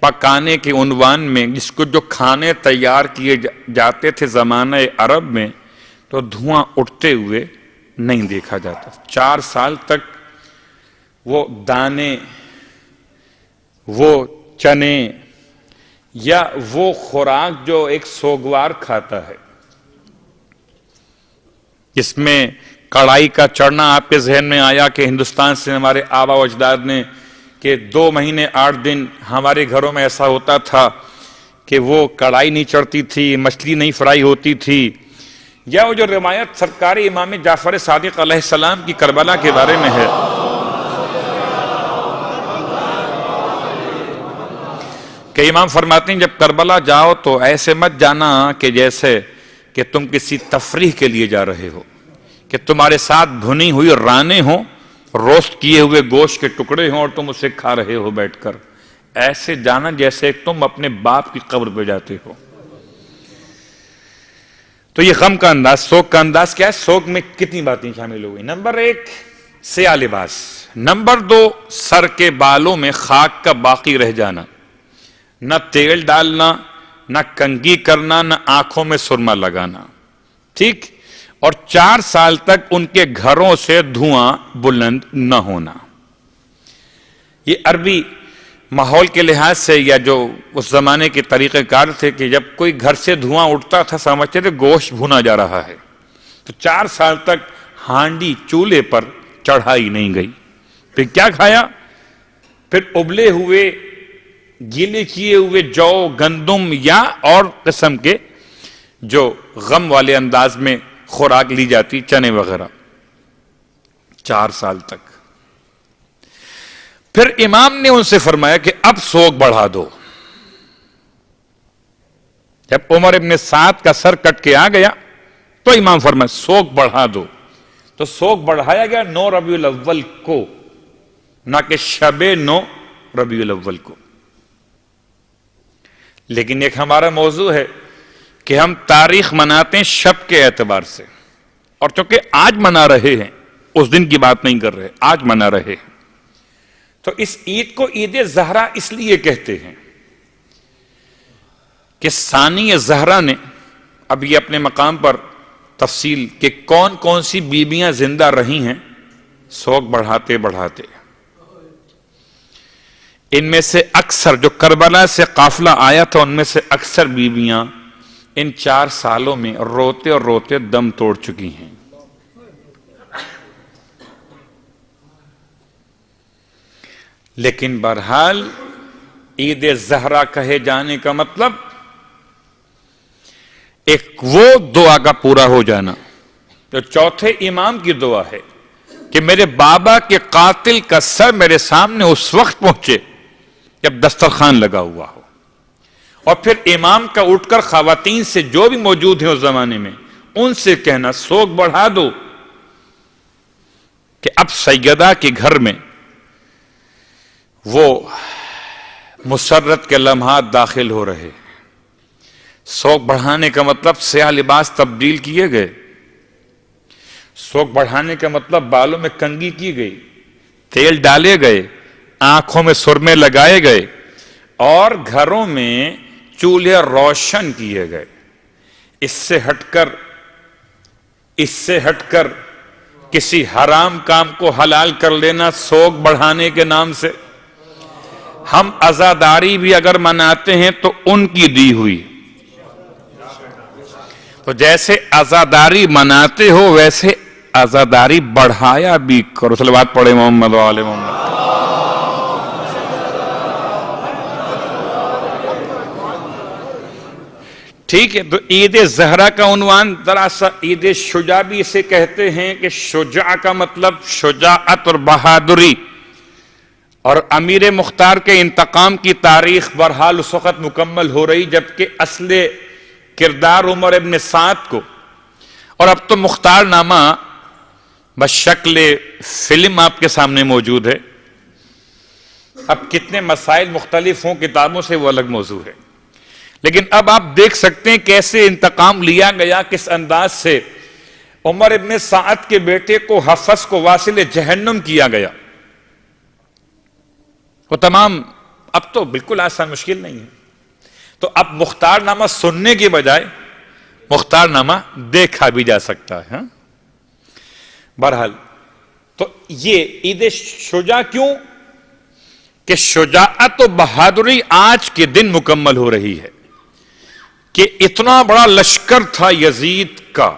پکانے کے عنوان میں جس کو جو کھانے تیار کیے جاتے تھے زمانہ عرب میں، تو دھواں اٹھتے ہوئے نہیں دیکھا جاتا۔ 4 سال تک وہ دانے، وہ چنے یا وہ خوراک جو ایک سوگوار کھاتا ہے، جس میں کڑائی کا چڑھنا آپ کے ذہن میں آیا کہ ہندوستان سے ہمارے آبا و اجداد نے کہ 2 مہینے 8 دن ہمارے گھروں میں ایسا ہوتا تھا کہ وہ کڑائی نہیں چڑھتی تھی، مچھلی نہیں فرائی ہوتی تھی، یا وہ جو روایت سرکار امام جعفر صادق علیہ السلام کی کربلا کے بارے میں ہے کہ امام فرماتے ہیں جب کربلا جاؤ تو ایسے مت جانا کہ جیسے کہ تم کسی تفریح کے لیے جا رہے ہو، کہ تمہارے ساتھ بھنی ہوئی رانیں ہوں روسٹ کیے ہوئے گوشت کے ٹکڑے ہوں اور تم اسے کھا رہے ہو بیٹھ کر، ایسے جانا جیسے تم اپنے باپ کی قبر پہ جاتے ہو۔ تو یہ غم کا انداز، سوگ کا انداز کیا ہے؟ سوگ میں کتنی باتیں شامل ہو گئی۔ نمبر 1 سیاہ لباس، نمبر 2 سر کے بالوں میں خاک کا باقی رہ جانا، نہ تیل ڈالنا، نہ کنگھی کرنا، نہ آنکھوں میں سرما لگانا، ٹھیک، اور 4 سال تک ان کے گھروں سے دھواں بلند نہ ہونا۔ یہ عربی ماحول کے لحاظ سے یا جو اس زمانے کے طریقہ کار تھے کہ جب کوئی گھر سے دھواں اٹھتا تھا سمجھتے تھے گوشت بھونا جا رہا ہے، تو 4 سال تک ہانڈی چولہے پر چڑھائی نہیں گئی۔ پھر کیا کھایا؟ پھر ابلے ہوئے گیلے کیے ہوئے جو، گندم یا اور قسم کے جو غم والے انداز میں خوراک لی جاتی، چنے وغیرہ، 4 سال تک۔ پھر امام نے ان سے فرمایا کہ اب سوگ بڑھا دو۔ جب عمر ابن سعد کا سر کٹ کے آ گیا تو امام فرمایا سوگ بڑھا دو، تو سوگ بڑھایا گیا 9 ربیع الاول کو، نہ کہ شب 9 ربیع الاول کو۔ لیکن ایک ہمارا موضوع ہے کہ ہم تاریخ مناتے ہیں شب کے اعتبار سے، اور چونکہ آج منا رہے ہیں، اس دن کی بات نہیں کر رہے، آج منا رہے ہیں، تو اس عید کو عید زہرا اس لیے کہتے ہیں کہ ثانی زہرا نے اب یہ اپنے مقام پر تفصیل کہ کون کون سی بیویاں زندہ رہی ہیں سوگ بڑھاتے بڑھاتے، ان میں سے اکثر جو کربلا سے قافلہ آیا تھا ان میں سے اکثر بیویاں ان 4 سالوں میں روتے اور روتے دم توڑ چکی ہیں۔ لیکن بہرحال عید زہرا کہے جانے کا مطلب ایک وہ دعا کا پورا ہو جانا جو چوتھے امام کی دعا ہے کہ میرے بابا کے قاتل کا سر میرے سامنے اس وقت پہنچے جب دسترخوان لگا ہوا ہو، اور پھر امام کا اٹھ کر خواتین سے جو بھی موجود ہیں اس زمانے میں ان سے کہنا سوگ بڑھا دو کہ اب سیدہ کے گھر میں وہ مسرت کے لمحات داخل ہو رہے۔ سوگ بڑھانے کا مطلب سیاہ لباس تبدیل کیے گئے، سوگ بڑھانے کا مطلب بالوں میں کنگھی کی گئی، تیل ڈالے گئے، آنکھوں میں سرمے لگائے گئے، اور گھروں میں چولہے روشن کیے گئے۔ اس سے ہٹ کر کسی حرام کام کو حلال کر لینا سوگ بڑھانے کے نام سے۔ ہم عزاداری بھی اگر مناتے ہیں تو ان کی دی ہوئی، تو جیسے عزاداری مناتے ہو ویسے عزاداری بڑھایا بھی کرو۔ صلوات پڑھے محمد و آل محمد۔ ٹھیک ہے، تو عید زہرا کا عنوان ذرا سا عید شجاع بھی اسے کہتے ہیں کہ شجاع کا مطلب شجاعت اور بہادری، اور امیر مختار کے انتقام کی تاریخ بہرحال اس وقت مکمل ہو رہی جبکہ اصل کردار عمر ابن سعد کو، اور اب تو مختار نامہ بشکل فلم آپ کے سامنے موجود ہے، اب کتنے مسائل مختلف ہوں کتابوں سے وہ الگ موضوع ہے، لیکن اب آپ دیکھ سکتے ہیں کیسے انتقام لیا گیا، کس انداز سے عمر ابن سعد کے بیٹے کو حفص کو واصل جہنم کیا گیا۔ وہ تمام اب تو بالکل آسان مشکل نہیں ہے، تو اب مختار نامہ سننے کے بجائے مختار نامہ دیکھا بھی جا سکتا ہے۔ بہرحال تو یہ عید شجاع کیوں کہ شجاعت و بہادری آج کے دن مکمل ہو رہی ہے کہ اتنا بڑا لشکر تھا یزید کا،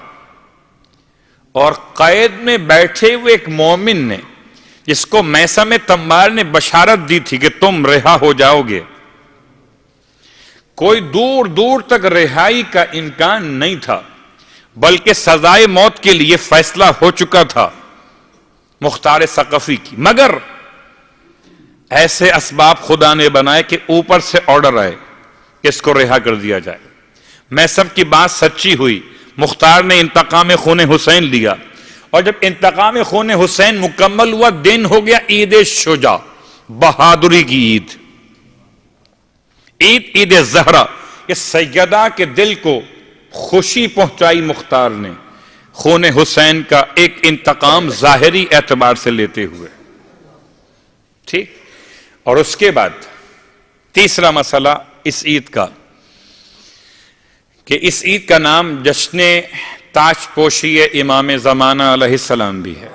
اور قید میں بیٹھے ہوئے ایک مومن نے جس کو میثم تمار نے بشارت دی تھی کہ تم رہا ہو جاؤ گے، کوئی دور دور تک رہائی کا امکان نہیں تھا بلکہ سزائے موت کے لیے فیصلہ ہو چکا تھا مختار ثقفی کی، مگر ایسے اسباب خدا نے بنائے کہ اوپر سے آرڈر آئے کہ اس کو رہا کر دیا جائے۔ میثم کی بات سچی ہوئی، مختار نے انتقام خون حسین لیا اور جب انتقام خون حسین مکمل ہوا، دن ہو گیا عید شجاع، بہادری کی عید زہرا. یہ سیدہ کے دل کو خوشی پہنچائی مختار نے خون حسین کا ایک انتقام ظاہری اعتبار سے لیتے ہوئے. ٹھیک. اور اس کے بعد تیسرا مسئلہ اس عید کا، کہ اس عید کا نام جشن تاج پوشی امام زمانہ علیہ السلام بھی ہے.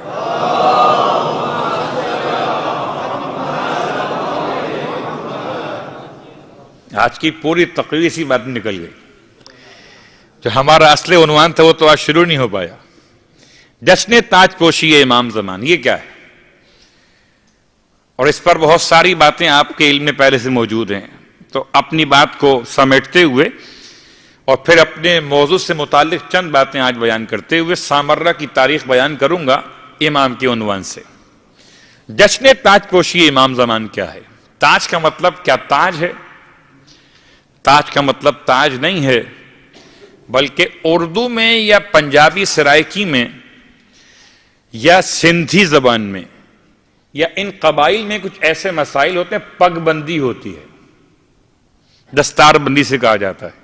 آج کی پوری تقریر اسی بات نکل گئی. جو ہمارا اصل عنوان تھا وہ تو آج شروع نہیں ہو پایا. جشن تاج پوشی امام زمان یہ کیا ہے؟ اور اس پر بہت ساری باتیں آپ کے علم میں پہلے سے موجود ہیں، تو اپنی بات کو سمیٹتے ہوئے اور پھر اپنے موضوع سے متعلق چند باتیں آج بیان کرتے ہوئے سامرہ کی تاریخ بیان کروں گا امام کے عنوان سے. جشن تاج پوشی امام زمان کیا ہے؟ تاج کا مطلب کیا تاج ہے؟ تاج کا مطلب تاج نہیں ہے، بلکہ اردو میں یا پنجابی سرائکی میں یا سندھی زبان میں یا ان قبائل میں کچھ ایسے مسائل ہوتے ہیں، پگ بندی ہوتی ہے، دستار بندی سے کہا جاتا ہے.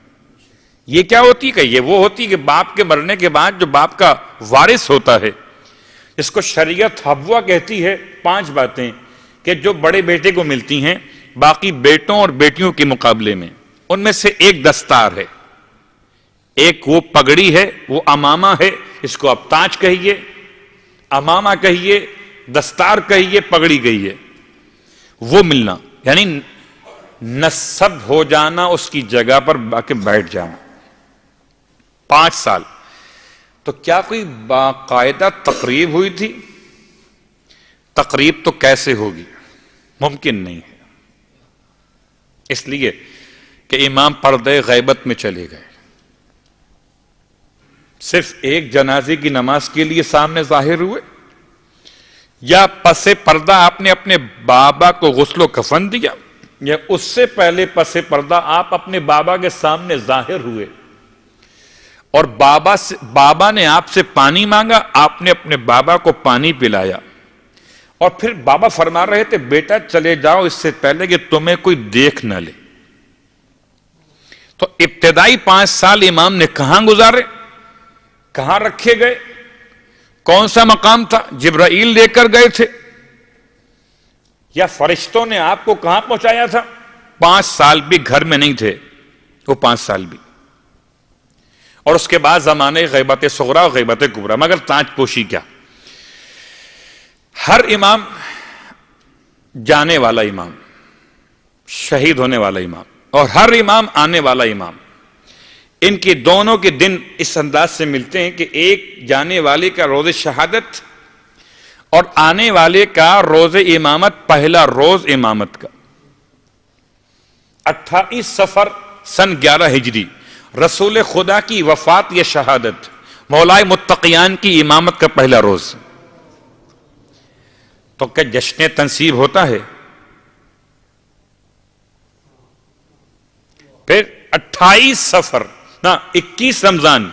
یہ کیا ہوتی ہے؟ کہ یہ وہ ہوتی ہے کہ باپ کے مرنے کے بعد جو باپ کا وارث ہوتا ہے، اس کو شریعت حبوہ کہتی ہے 5 باتیں کہ جو بڑے بیٹے کو ملتی ہیں باقی بیٹوں اور بیٹیوں کے مقابلے میں. ان میں سے ایک دستار ہے، ایک وہ پگڑی ہے، وہ امامہ ہے، اس کو آپ تاج کہیے، امامہ کہیے، دستار کہیے، پگڑی کہیے. وہ ملنا یعنی نصب ہو جانا، اس کی جگہ پر باقی بیٹھ جانا. 5 سال. تو کیا کوئی باقاعدہ تقریب ہوئی تھی؟ تقریب تو کیسے ہوگی؟ ممکن نہیں ہے. اس لیے کہ امام پردے غیبت میں چلے گئے. صرف ایک جنازے کی نماز کے لیے سامنے ظاہر ہوئے، یا پس پردہ آپ نے اپنے بابا کو غسل و کفن دیا، یا اس سے پہلے پس پردہ آپ اپنے بابا کے سامنے ظاہر ہوئے اور بابا نے آپ سے پانی مانگا، آپ نے اپنے بابا کو پانی پلایا، اور پھر بابا فرما رہے تھے بیٹا چلے جاؤ اس سے پہلے کہ تمہیں کوئی دیکھ نہ لے. تو ابتدائی 5 سال امام نے کہاں گزارے؟ کہاں رکھے گئے؟ کون سا مقام تھا؟ جبرائیل لے کر گئے تھے یا فرشتوں نے آپ کو کہاں پہنچایا تھا؟ 5 سال بھی گھر میں نہیں تھے وہ 5 سال بھی. اور اس کے بعد زمانے غیبت صغرا اور غیبت کبریٰ. مگر تاج پوشی کیا؟ ہر امام جانے والا امام، شہید ہونے والا امام، اور ہر امام آنے والا امام، ان کے دونوں کے دن اس انداز سے ملتے ہیں کہ ایک جانے والے کا روز شہادت اور آنے والے کا روز امامت، پہلا روز امامت کا. 28 صفر سن 11 ہجری رسول خدا کی وفات یا شہادت، مولائے متقیان کی امامت کا پہلا روز. تو کیا جشن تنصیب ہوتا ہے؟ پھر 28 صفر 21 رمضان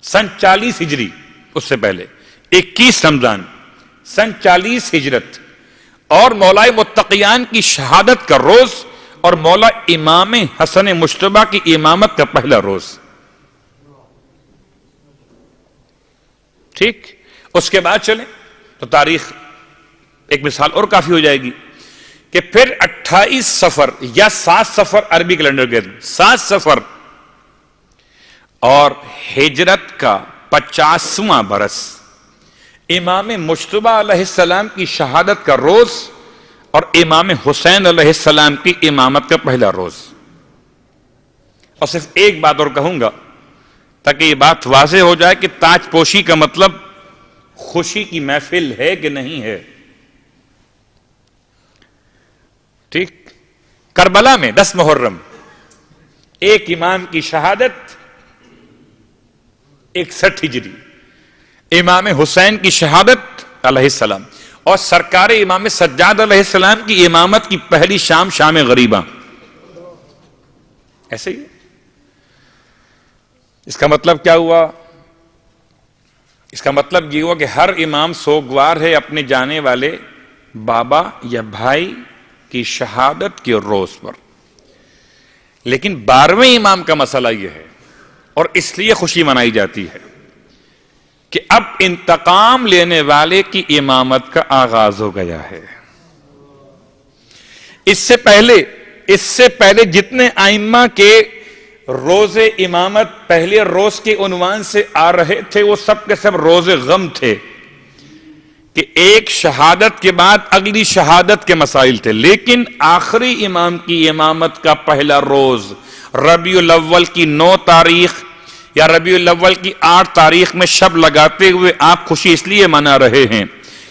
سن 40 ہجری، اس سے پہلے 21 رمضان سن 40 ہجرت، اور مولائے متقیان کی شہادت کا روز اور مولا امام حسن مجتبیٰ کی امامت کا پہلا روز. ٹھیک. اس کے بعد چلیں تو تاریخ ایک مثال اور کافی ہو جائے گی کہ پھر 28 صفر یا 7 صفر عربی کیلنڈر کے 7 صفر اور ہجرت کا 50واں برس امام مجتبیٰ علیہ السلام کی شہادت کا روز اور امام حسین علیہ السلام کی امامت کا پہلا روز. اور صرف ایک بات اور کہوں گا تاکہ یہ بات واضح ہو جائے کہ تاج پوشی کا مطلب خوشی کی محفل ہے کہ نہیں ہے. ٹھیک. کربلا میں 10 محرم ایک امام کی شہادت 61 ہجری، امام حسین کی شہادت علیہ السلام، اور سرکار امام سجاد علیہ السلام کی امامت کی پہلی شام، شام غریبہ. ایسے ہی اس کا مطلب کیا ہوا؟ اس کا مطلب یہ ہوا کہ ہر امام سوگوار ہے اپنے جانے والے بابا یا بھائی کی شہادت کے روز پر. لیکن 12ویں امام کا مسئلہ یہ ہے اور اس لیے خوشی منائی جاتی ہے کہ اب انتقام لینے والے کی امامت کا آغاز ہو گیا ہے. اس سے پہلے جتنے ائمہ کے روز امامت پہلے روز کے عنوان سے آ رہے تھے وہ سب کے سب روز غم تھے کہ ایک شہادت کے بعد اگلی شہادت کے مسائل تھے. لیکن آخری امام کی امامت کا پہلا روز ربیع الاول کی 9 تاریخ یا ربیع الاول کی 8 تاریخ میں شب لگاتے ہوئے آپ خوشی اس لیے منا رہے ہیں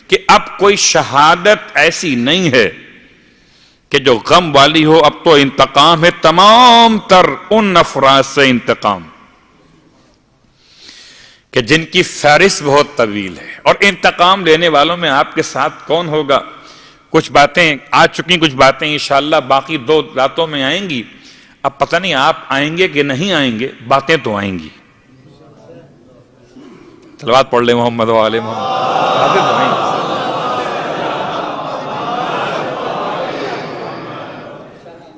کہ اب کوئی شہادت ایسی نہیں ہے کہ جو غم والی ہو. اب تو انتقام ہے تمام تر ان افراد سے انتقام کہ جن کی فہرست بہت طویل ہے. اور انتقام لینے والوں میں آپ کے ساتھ کون ہوگا؟ کچھ باتیں آ چکی، کچھ باتیں انشاءاللہ باقی 2 راتوں میں آئیں گی. اب پتہ نہیں آپ آئیں گے کہ نہیں آئیں گے، باتیں تو آئیں گی. صلوات پڑھ لیں محمد و آل محمد. باتیں تو آئیں گی.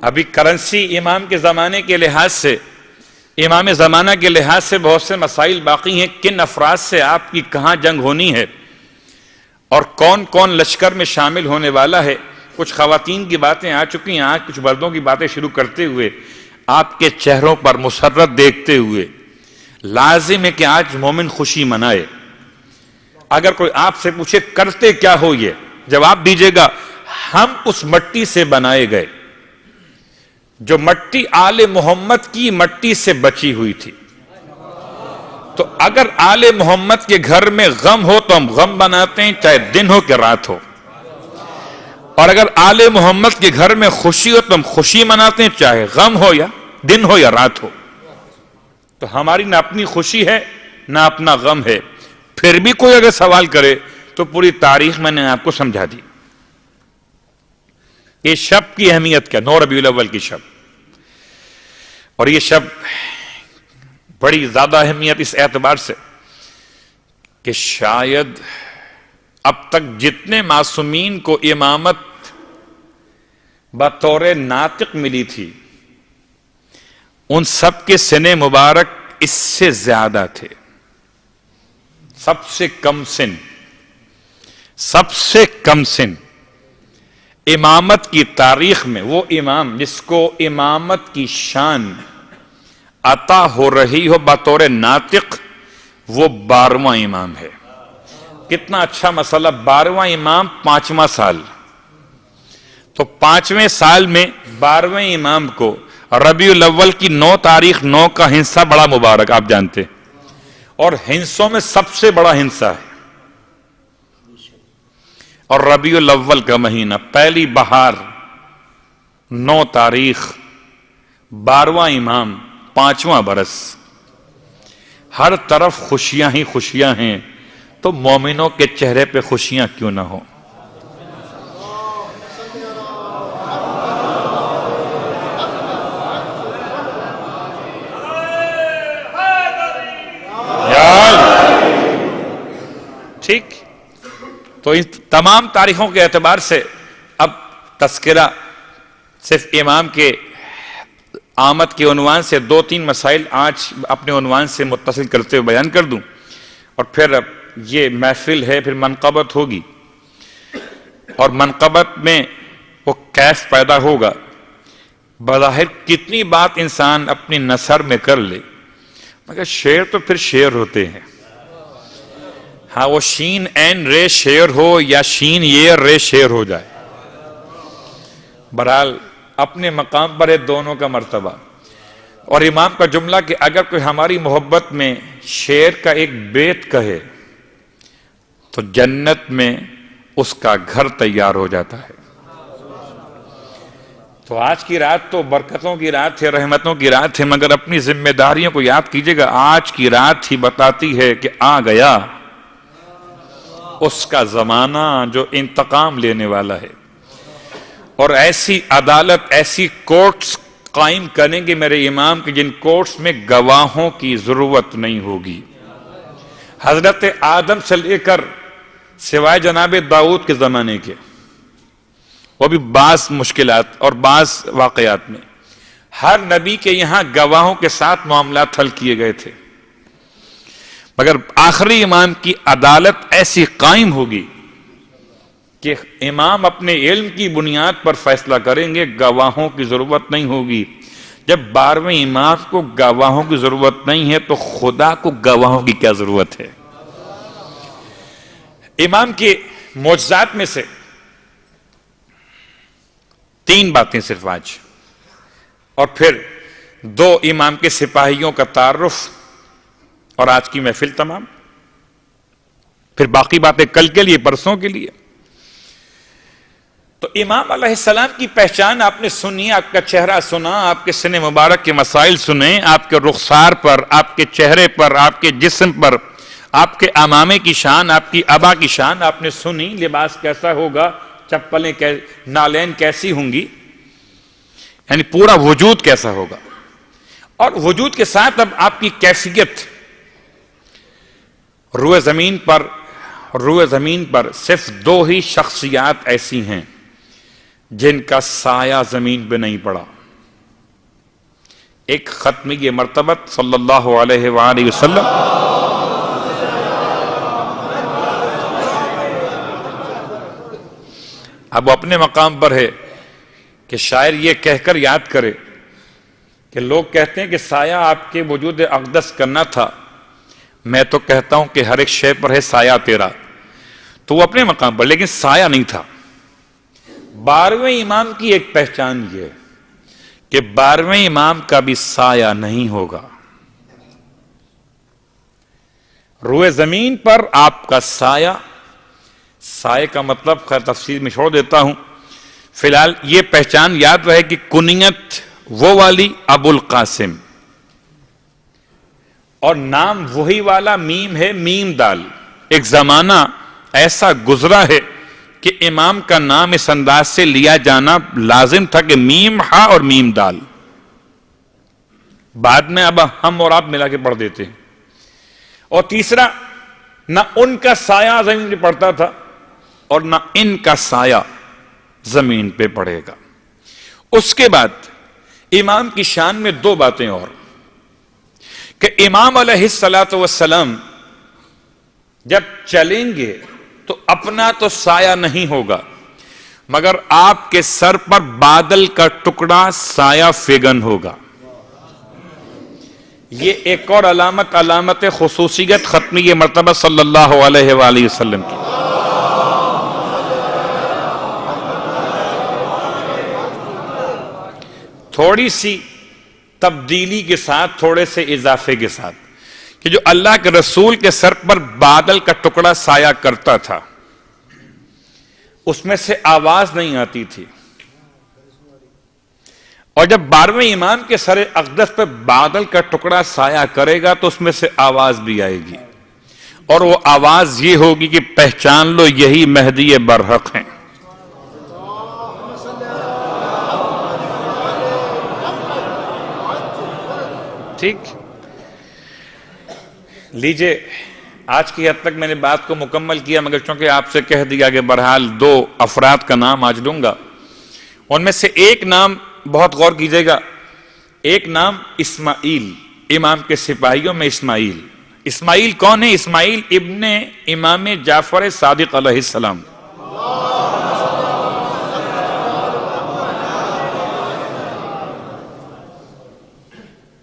ابھی کرنسی امام کے زمانے کے لحاظ سے، امام زمانہ کے لحاظ سے بہت سے مسائل باقی ہیں. کن افراد سے آپ کی کہاں جنگ ہونی ہے اور کون کون لشکر میں شامل ہونے والا ہے. کچھ خواتین کی باتیں آ چکی ہیں. آج کچھ مردوں کی باتیں شروع کرتے ہوئے آپ کے چہروں پر مسرت دیکھتے ہوئے لازم ہے کہ آج مومن خوشی منائے. اگر کوئی آپ سے پوچھے کرتے کیا ہو، یہ جواب دیجئے گا ہم اس مٹی سے بنائے گئے جو مٹی آل محمد کی مٹی سے بچی ہوئی تھی. تو اگر آل محمد کے گھر میں غم ہو تو ہم غم بناتے ہیں، چاہے دن ہو کہ رات ہو. اور اگر آل محمد کے گھر میں خوشی ہو تو ہم خوشی مناتے ہیں، چاہے غم ہو یا دن ہو یا رات ہو. تو ہماری نہ اپنی خوشی ہے نہ اپنا غم ہے. پھر بھی کوئی اگر سوال کرے تو پوری تاریخ میں نے آپ کو سمجھا دی. یہ شب کی اہمیت کیا؟ 9 ربیع الاول کی شب. اور یہ شب بڑی زیادہ اہمیت اس اعتبار سے کہ شاید اب تک جتنے معصومین کو امامت بطور ناطق ملی تھی ان سب کے سن مبارک اس سے زیادہ تھے. سب سے کم سن امامت کی تاریخ میں وہ امام جس کو امامت کی شان عطا ہو رہی ہو بطور ناطق، وہ 12واں امام ہے. کتنا اچھا مسئلہ. 12واں امام 5واں سال. تو 5ویں سال میں 12ویں امام کو ربیع الاول کی 9 تاریخ 9 کا ہنسا بڑا مبارک آپ جانتے، اور ہنسوں میں سب سے بڑا ہنسا ہے. اور ربیع الاول کا مہینہ، پہلی بہار، 9 تاریخ، 12واں امام، 5واں برس. ہر طرف خوشیاں ہی خوشیاں ہیں. تو مومنوں کے چہرے پہ خوشیاں کیوں نہ ہوں؟ ٹھیک. تو ان تمام تاریخوں کے اعتبار سے اب تذکرہ صرف امام کے آمد کے عنوان سے 2-3 مسائل آج اپنے عنوان سے متصل کرتے ہوئے بیان کر دوں، اور پھر اب یہ محفل ہے، پھر منقبت ہوگی. اور منقبت میں وہ کیف پیدا ہوگا. بظاہر کتنی بات انسان اپنی نثر میں کر لے، مگر شعر تو پھر شعر ہوتے ہیں. ہاں وہ شین این رے شعر ہو یا شین یہ رے شعر ہو جائے، بہرحال اپنے مقام پر ہے دونوں کا مرتبہ. اور امام کا جملہ کہ اگر کوئی ہماری محبت میں شعر کا ایک بیت کہے تو جنت میں اس کا گھر تیار ہو جاتا ہے. تو آج کی رات تو برکتوں کی رات ہے، رحمتوں کی رات ہے، مگر اپنی ذمہ داریوں کو یاد کیجئے گا. آج کی رات ہی بتاتی ہے کہ آ گیا اس کا زمانہ جو انتقام لینے والا ہے. اور ایسی عدالت، ایسی کورٹس قائم کریں گے میرے امام کہ جن کورٹس میں گواہوں کی ضرورت نہیں ہوگی. حضرت آدم سے لے کر سوائے جناب داؤد کے زمانے کے، وہ بھی بعض مشکلات اور بعض واقعات میں، ہر نبی کے یہاں گواہوں کے ساتھ معاملات حل کیے گئے تھے، مگر آخری امام کی عدالت ایسی قائم ہوگی کہ امام اپنے علم کی بنیاد پر فیصلہ کریں گے، گواہوں کی ضرورت نہیں ہوگی۔ جب 12ویں امام کو گواہوں کی ضرورت نہیں ہے تو خدا کو گواہوں کی کیا ضرورت ہے؟ امام کے معجزات میں سے 3 باتیں صرف آج، اور پھر 2 امام کے سپاہیوں کا تعارف اور آج کی محفل تمام، پھر باقی باتیں کل کے لیے، پرسوں کے لیے۔ تو امام علیہ السلام کی پہچان آپ نے سنی، آپ کا چہرہ سنا، آپ کے سن مبارک کے مسائل سنے، آپ کے رخسار پر، آپ کے چہرے پر، آپ کے جسم پر، آپ کے امامے کی شان، آپ کی ابا کی شان آپ نے سنی، لباس کیسا ہوگا، چپلیں نالین کیسی ہوں گی، یعنی پورا وجود کیسا ہوگا، اور وجود کے ساتھ اب آپ کی کیفیت۔ روئے زمین پر صرف 2 ہی شخصیات ایسی ہیں جن کا سایہ زمین پہ نہیں پڑا، ایک ختمی مرتبت صلی اللہ علیہ وآلہ وسلم، اب وہ اپنے مقام پر ہے کہ شاعر یہ کہہ کر یاد کرے کہ لوگ کہتے ہیں کہ سایہ آپ کے وجود اقدس کرنا تھا، میں تو کہتا ہوں کہ ہر ایک شے پر ہے سایہ تیرا، تو وہ اپنے مقام پر، لیکن سایہ نہیں تھا۔ 12ویں امام کی ایک پہچان یہ کہ 12ویں امام کا بھی سایہ نہیں ہوگا، روئے زمین پر آپ کا سایہ کا مطلب خیر تفسیر میں چھوڑ دیتا ہوں، فی الحال یہ پہچان یاد رہے کہ کنیت وہ والی ابو القاسم، اور نام وہی والا میم ہے، میم دال۔ ایک زمانہ ایسا گزرا ہے کہ امام کا نام اس انداز سے لیا جانا لازم تھا کہ میم ہا اور میم دال، بعد میں اب ہم اور آپ ملا کے پڑھ دیتے ہیں۔ اور تیسرا، نہ ان کا سایہ زمین پہ پڑتا تھا اور نہ ان کا سایہ زمین پہ پڑے گا۔ اس کے بعد امام کی شان میں 2 باتیں اور، کہ امام علیہ السلام جب چلیں گے تو اپنا تو سایہ نہیں ہوگا، مگر آپ کے سر پر بادل کا ٹکڑا سایہ فگن ہوگا۔ یہ ایک اور علامت خصوصیت ختمی مرتبہ صلی اللہ علیہ وآلہ وسلم کی۔ تھوڑی سی تبدیلی کے ساتھ، تھوڑے سے اضافے کے ساتھ، کہ جو اللہ کے رسول کے سر پر بادل کا ٹکڑا سایہ کرتا تھا اس میں سے آواز نہیں آتی تھی، اور جب 12ویں امام کے سر اقدس پر بادل کا ٹکڑا سایہ کرے گا تو اس میں سے آواز بھی آئے گی، اور وہ آواز یہ ہوگی کہ پہچان لو یہی مہدی برحق ہیں۔ ٹھیک، لیجئے آج کی حد تک میں نے بات کو مکمل کیا، مگر چونکہ آپ سے کہہ دیا کہ بہرحال 2 افراد کا نام آج لوں گا، ان میں سے ایک نام بہت غور کیجئے گا، ایک نام اسماعیل، امام کے سپاہیوں میں اسماعیل۔ اسماعیل کون ہے؟ اسماعیل ابن امام جعفر صادق علیہ السلام۔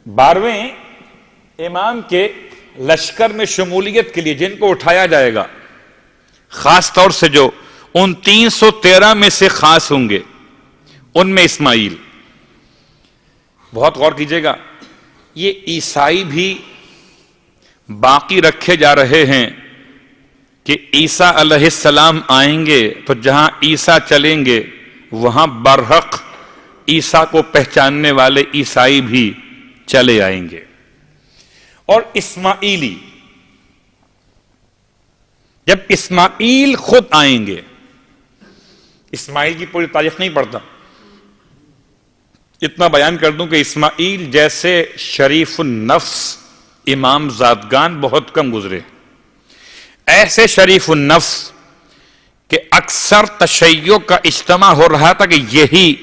بارہویں امام کے لشکر میں شمولیت کے لیے جن کو اٹھایا جائے گا، خاص طور سے جو ان 313 میں سے خاص ہوں گے، ان میں اسماعیل۔ بہت غور کیجئے گا، یہ عیسائی بھی باقی رکھے جا رہے ہیں کہ عیسیٰ علیہ السلام آئیں گے تو جہاں عیسیٰ چلیں گے وہاں برحق عیسیٰ کو پہچاننے والے عیسائی بھی چلے آئیں گے۔ اور اسماعیلی، جب اسماعیل خود آئیں گے، اسماعیل کی پوری تاریخ نہیں پڑھتا، اتنا بیان کر دوں کہ اسماعیل جیسے شریف النفس امام زادگان بہت کم گزرے، ایسے شریف النفس کہ اکثر تشیع کا اجتماع ہو رہا تھا کہ یہی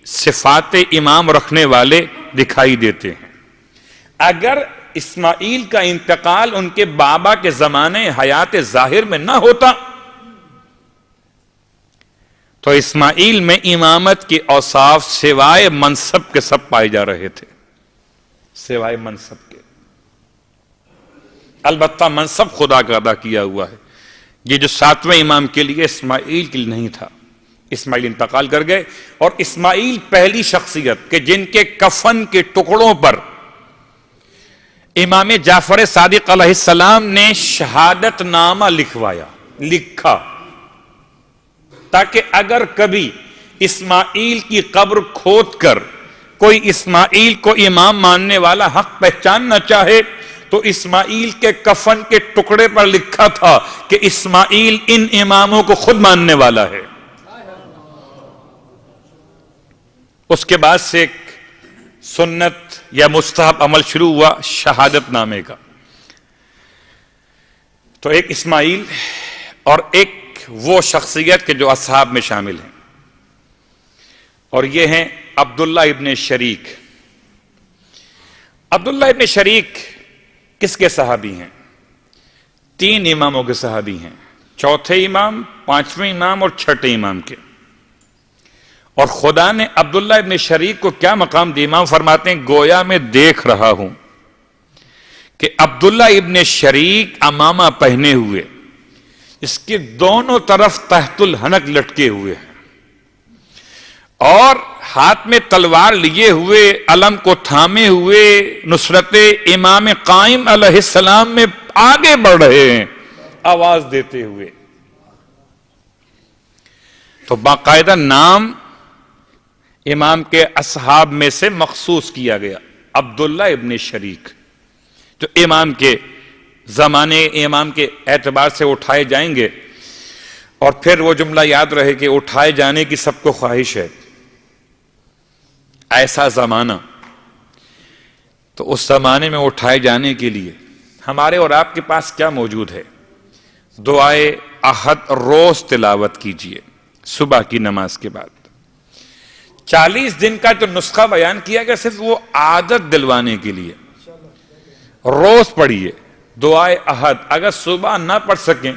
صفات امام رکھنے والے دکھائی دیتے ہیں. اگر اسماعیل کا انتقال ان کے بابا کے زمانے حیات ظاہر میں نہ ہوتا تو اسماعیل میں امامت کے اوصاف سوائے منصب کے سب پائے جا رہے تھے، سوائے منصب کے. البتہ منصب خدا کا ادا کیا ہوا ہے. یہ جو 7ویں امام کے لیے اسماعیل کے لیے نہیں تھا. اسماعیل انتقال کر گئے، اور اسماعیل پہلی شخصیت کہ جن کے کفن کے ٹکڑوں پر امام جعفر صادق علیہ السلام نے شہادت نامہ لکھا تاکہ اگر کبھی اسماعیل کی قبر کھود کر کوئی اسماعیل کو امام ماننے والا حق پہچاننا چاہے تو اسماعیل کے کفن کے ٹکڑے پر لکھا تھا کہ اسماعیل ان اماموں کو خود ماننے والا ہے. اس کے بعد سے ایک سنت یا مستحب عمل شروع ہوا شہادت نامے کا. تو ایک اسماعیل اور ایک وہ شخصیت کے جو اصحاب میں شامل ہیں، اور یہ ہیں عبداللہ ابن شریک. عبداللہ ابن شریک کس کے صحابی ہیں؟ 3 اماموں کے صحابی ہیں، 4تھے امام، 5ویں امام اور 6ٹھے امام کے. اور خدا نے عبداللہ ابن شریک کو کیا مقام دیا؟ امام فرماتے ہیں گویا میں دیکھ رہا ہوں کہ عبداللہ ابن شریک عمامہ پہنے ہوئے، اس کے دونوں طرف تحت الحنک لٹکے ہوئے ہیں، اور ہاتھ میں تلوار لیے ہوئے، علم کو تھامے ہوئے نصرت امام قائم علیہ السلام میں آگے بڑھ رہے ہیں آواز دیتے ہوئے. تو باقاعدہ نام امام کے اصحاب میں سے مخصوص کیا گیا، عبداللہ ابن شریک، جو امام کے زمانے امام کے اعتبار سے اٹھائے جائیں گے. اور پھر وہ جملہ یاد رہے کہ اٹھائے جانے کی سب کو خواہش ہے. ایسا زمانہ، تو اس زمانے میں اٹھائے جانے کے لیے ہمارے اور آپ کے پاس کیا موجود ہے؟ دعائے احد روز تلاوت کیجئے صبح کی نماز کے بعد. 40 دن کا جو نسخہ بیان کیا گیا صرف وہ عادت دلوانے کے لیے. روز پڑھیے دعائے احد. اگر صبح نہ پڑھ سکیں،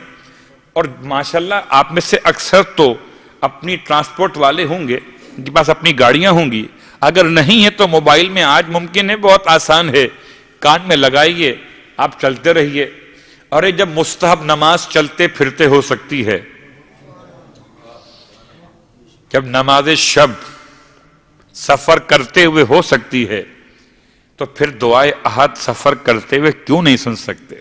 اور ماشاءاللہ آپ میں سے اکثر تو اپنی ٹرانسپورٹ والے ہوں گے، ان کے پاس اپنی گاڑیاں ہوں گی، اگر نہیں ہے تو موبائل میں آج ممکن ہے، بہت آسان ہے، کان میں لگائیے، آپ چلتے رہیے. اور جب مستحب نماز چلتے پھرتے ہو سکتی ہے، جب نماز شب سفر کرتے ہوئے ہو سکتی ہے، تو پھر دعائے احد سفر کرتے ہوئے کیوں نہیں سن سکتے؟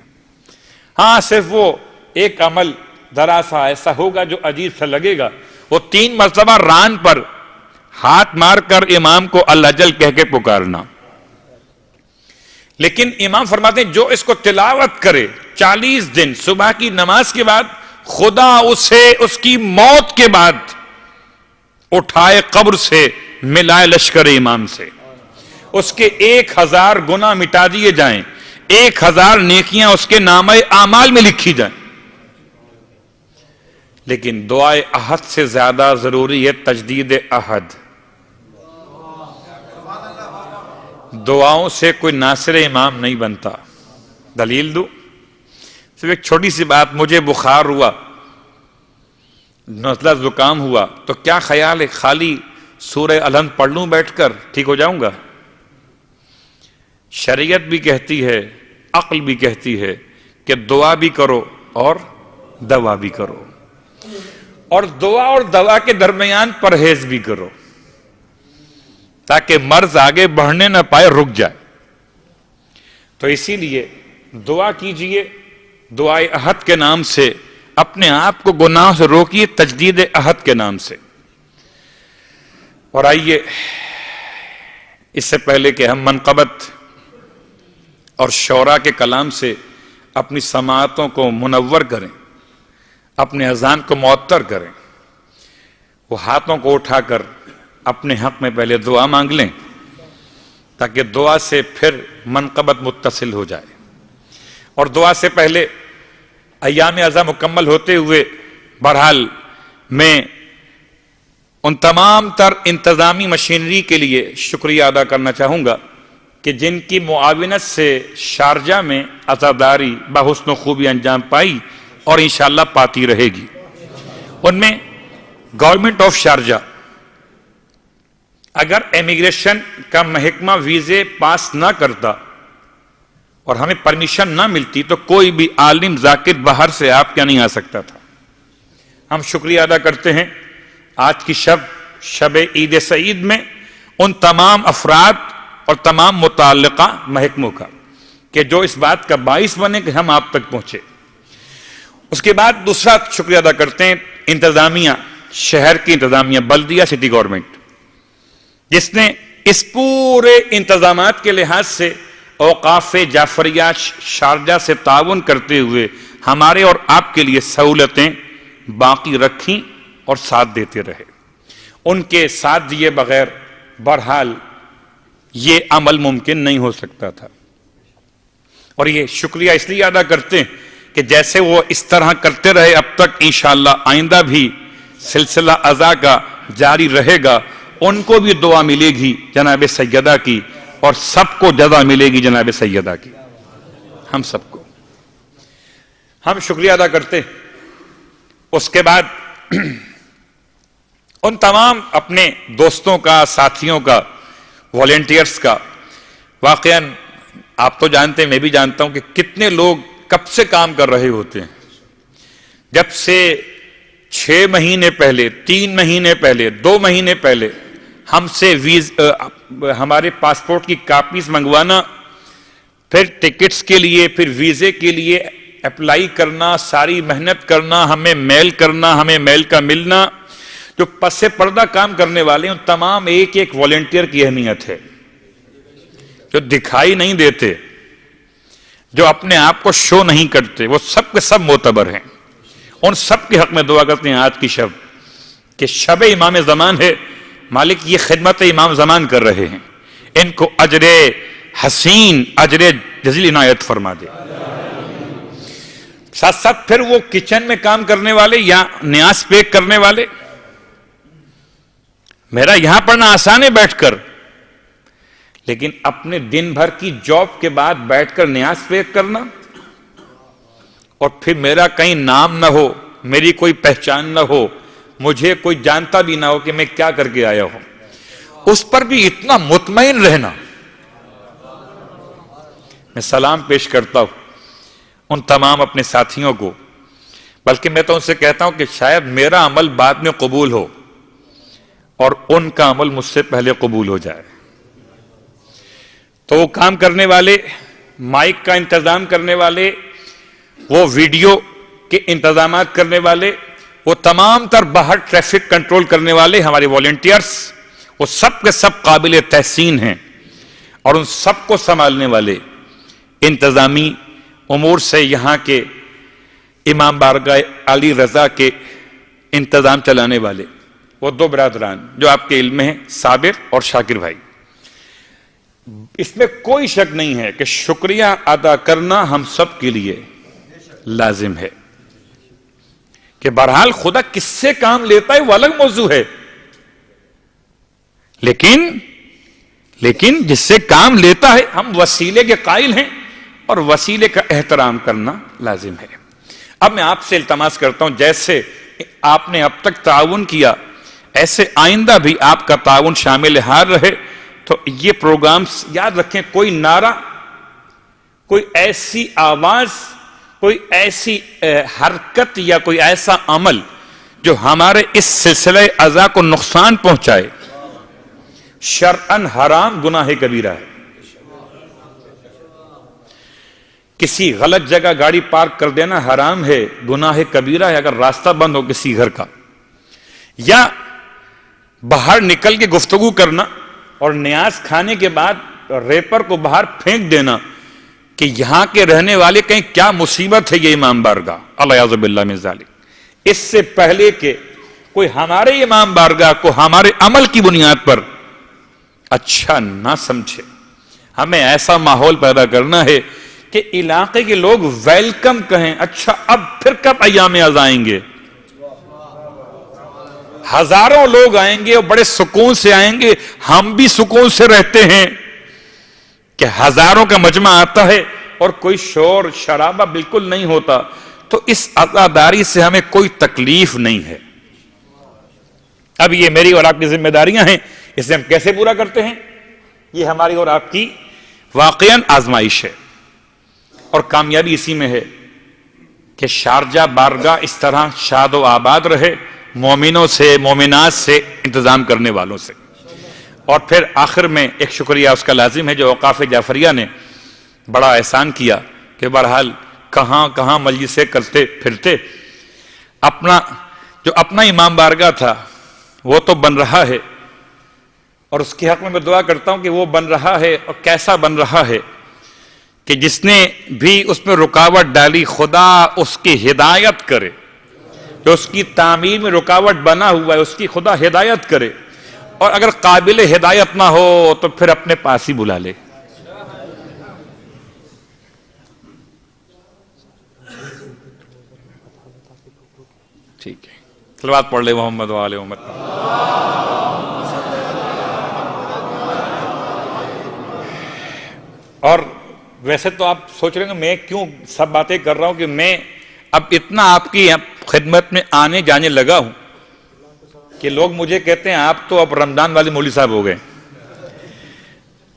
ہاں صرف وہ ایک عمل ذرا سا ایسا ہوگا جو عجیب سا لگے گا، وہ 3 مرتبہ ران پر ہاتھ مار کر امام کو الجل کہہ کے پکارنا. لیکن امام فرماتے ہیں جو اس کو تلاوت کرے 40 دن صبح کی نماز کے بعد، خدا اسے اس کی موت کے بعد اٹھائے قبر سے ملائے لشکر امام سے، اس کے 1000 گناہ مٹا دیے جائیں، 1000 نیکیاں اس کے نامہ اعمال میں لکھی جائیں. لیکن دعائے احد سے زیادہ ضروری ہے تجدید عہد. دعاؤں سے کوئی ناصر امام نہیں بنتا. دلیل دو؟ صرف ایک چھوٹی سی بات، مجھے بخار ہوا، نزلہ زکام ہوا، تو کیا خیال ہے خالی سورہ الحمد پڑھ لوں بیٹھ کر ٹھیک ہو جاؤں گا؟ شریعت بھی کہتی ہے، عقل بھی کہتی ہے کہ دعا بھی کرو اور دوا بھی کرو، اور دعا اور دوا کے درمیان پرہیز بھی کرو تاکہ مرض آگے بڑھنے نہ پائے، رک جائے. تو اسی لیے دعا کیجئے دعائے احد کے نام سے، اپنے آپ کو گناہ سے روکیے تجدید عہد کے نام سے. اور آئیے اس سے پہلے کہ ہم منقبت اور شعراء کے کلام سے اپنی سماعتوں کو منور کریں، اپنے اذان کو معطر کریں، وہ ہاتھوں کو اٹھا کر اپنے حق میں پہلے دعا مانگ لیں تاکہ دعا سے پھر منقبت متصل ہو جائے. اور دعا سے پہلے ایام ازا مکمل ہوتے ہوئے بہرحال میں ان تمام تر انتظامی مشینری کے لیے شکریہ ادا کرنا چاہوں گا کہ جن کی معاونت سے شارجہ میں عزاداری بحسن و خوبی انجام پائی اور انشاءاللہ پاتی رہے گی. ان میں گورنمنٹ آف شارجہ اگر امیگریشن کا محکمہ ویزے پاس نہ کرتا اور ہمیں پرمیشن نہ ملتی تو کوئی بھی عالم ذاکر باہر سے آپ کیا نہیں آ سکتا تھا. ہم شکریہ ادا کرتے ہیں آج کی شب عید سعید میں ان تمام افراد اور تمام متعلقہ محکموں کا کہ جو اس بات کا باعث بنے کہ ہم آپ تک پہنچے. اس کے بعد دوسرا شکریہ ادا کرتے ہیں انتظامیہ، شہر کی انتظامیہ، بلدیہ، سٹی گورنمنٹ، جس نے اس پورے انتظامات کے لحاظ سے اوقاف جعفریہ شارجہ سے تعاون کرتے ہوئے ہمارے اور آپ کے لیے سہولتیں باقی رکھیں اور ساتھ دیتے رہے. ان کے ساتھ دیے بغیر بہرحال یہ عمل ممکن نہیں ہو سکتا تھا. اور یہ شکریہ اس لیے ادا کرتے ہیں کہ جیسے وہ اس طرح کرتے رہے اب تک انشاءاللہ آئندہ بھی سلسلہ ازا کا جاری رہے گا. ان کو بھی دعا ملے گی جناب سیدہ کی اور سب کو جزا ملے گی جناب سیدہ کی. ہم سب کو ہم شکریہ ادا کرتے ہیں. اس کے بعد ان تمام اپنے دوستوں کا، ساتھیوں کا، والنٹیئرز کا، واقعاً آپ تو جانتے ہیں، میں بھی جانتا ہوں کہ کتنے لوگ کب سے کام کر رہے ہوتے ہیں. جب سے 6 مہینے پہلے، 3 مہینے پہلے، 2 مہینے پہلے ہم سے ہمارے پاسپورٹ کی کاپیز منگوانا، پھر ٹکٹس کے لیے، پھر ویزے کے لیے اپلائی کرنا، ساری محنت کرنا، ہمیں میل کرنا، ہمیں میل کا ملنا، جو پس پردہ کام کرنے والے ہیں ان تمام ایک ایک والنٹیئر کی اہمیت ہے. جو دکھائی نہیں دیتے، جو اپنے آپ کو شو نہیں کرتے، وہ سب کے سب معتبر ہیں. ان سب کے حق میں دعا کرتے ہیں آج کی شب کہ شب امام زمان ہے، مالک یہ خدمت امام زمان کر رہے ہیں، ان کو اجر حسین، اجر جزیل عنایت فرما دے. ساتھ ساتھ پھر وہ کچن میں کام کرنے والے یا نیاز پیک کرنے والے، میرا یہاں پڑھنا آسان ہے بیٹھ کر، لیکن اپنے دن بھر کی جاب کے بعد بیٹھ کر نیاز پیک کرنا، اور پھر میرا کہیں نام نہ ہو، میری کوئی پہچان نہ ہو، مجھے کوئی جانتا بھی نہ ہو کہ میں کیا کر کے آیا ہوں، اس پر بھی اتنا مطمئن رہنا. میں سلام پیش کرتا ہوں ان تمام اپنے ساتھیوں کو، بلکہ میں تو ان سے کہتا ہوں کہ شاید میرا عمل بعد میں قبول ہو اور ان کا عمل مجھ سے پہلے قبول ہو جائے. تو وہ کام کرنے والے، مائک کا انتظام کرنے والے، وہ ویڈیو کے انتظامات کرنے والے، وہ تمام تر باہر ٹریفک کنٹرول کرنے والے ہمارے والنٹیئرز، وہ سب کے سب قابل تحسین ہیں. اور ان سب کو سنبھالنے والے انتظامی امور سے یہاں کے امام بارگاہ علی رضا کے انتظام چلانے والے وہ 2 برادران جو آپ کے علم میں ہیں، صابر اور شاکر بھائی. اس میں کوئی شک نہیں ہے کہ شکریہ ادا کرنا ہم سب کے لیے لازم ہے. کہ بہرحال خدا کس سے کام لیتا ہے وہ الگ موضوع ہے، لیکن جس سے کام لیتا ہے ہم وسیلے کے قائل ہیں اور وسیلے کا احترام کرنا لازم ہے. اب میں آپ سے التماس کرتا ہوں جیسے آپ نے اب تک تعاون کیا ایسے آئندہ بھی آپ کا تعاون شامل حال رہے. تو یہ پروگرامز یاد رکھیں، کوئی نعرہ، کوئی ایسی آواز، کوئی ایسی حرکت یا کوئی ایسا عمل جو ہمارے اس سلسلہ ازا کو نقصان پہنچائے، شرعاً حرام، گناہ کبیرہ ہے. کسی غلط جگہ گاڑی پارک کر دینا حرام ہے، گناہ کبیرہ ہے. اگر راستہ بند ہو کسی گھر کا، یا باہر نکل کے گفتگو کرنا اور نیاز کھانے کے بعد ریپر کو باہر پھینک دینا کہ یہاں کے رہنے والے کہیں کیا مصیبت ہے یہ امام بارگاہ، الیاذ باللہ من ذالک. اس سے پہلے کہ کوئی ہمارے امام بارگاہ کو ہمارے عمل کی بنیاد پر اچھا نہ سمجھے، ہمیں ایسا ماحول پیدا کرنا ہے کہ علاقے کے لوگ ویلکم کہیں، اچھا اب پھر کب ایام اعزا آئیں گے؟ ہزاروں لوگ آئیں گے اور بڑے سکون سے آئیں گے، ہم بھی سکون سے رہتے ہیں کہ ہزاروں کا مجمع آتا ہے اور کوئی شور شرابہ بالکل نہیں ہوتا، تو اس عزاداری سے ہمیں کوئی تکلیف نہیں ہے۔ اب یہ میری اور آپ کی ذمہ داریاں ہیں، اسے ہم کیسے پورا کرتے ہیں؟ یہ ہماری اور آپ کی واقعاً آزمائش ہے، اور کامیابی اسی میں ہے کہ شارجہ بارگاہ اس طرح شاد و آباد رہے، مومنوں سے، مومنات سے، انتظام کرنے والوں سے۔ اور پھر آخر میں ایک شکریہ اس کا لازم ہے جو اوقاف جعفریہ نے بڑا احسان کیا کہ بہرحال کہاں کہاں مجلسیں کرتے پھرتے، اپنا امام بارگاہ تھا وہ تو بن رہا ہے، اور اس کے حق میں دعا کرتا ہوں کہ وہ بن رہا ہے، اور کیسا بن رہا ہے کہ جس نے بھی اس میں رکاوٹ ڈالی خدا اس کی ہدایت کرے، جو اس کی تعمیر میں رکاوٹ بنا ہوا ہے اس کی خدا ہدایت کرے، اور اگر قابل ہدایت نہ ہو تو پھر اپنے پاس ہی بلا لے۔ ٹھیک ہے، صلوات پڑھ لے محمد و آل محمد۔ اور ویسے تو آپ سوچ رہے ہیں کہ میں کیوں سب باتیں کر رہا ہوں، کہ میں اب اتنا آپ کی خدمت میں آنے جانے لگا ہوں کہ لوگ مجھے کہتے ہیں آپ تو اب رمضان والے مولوی صاحب ہو گئے،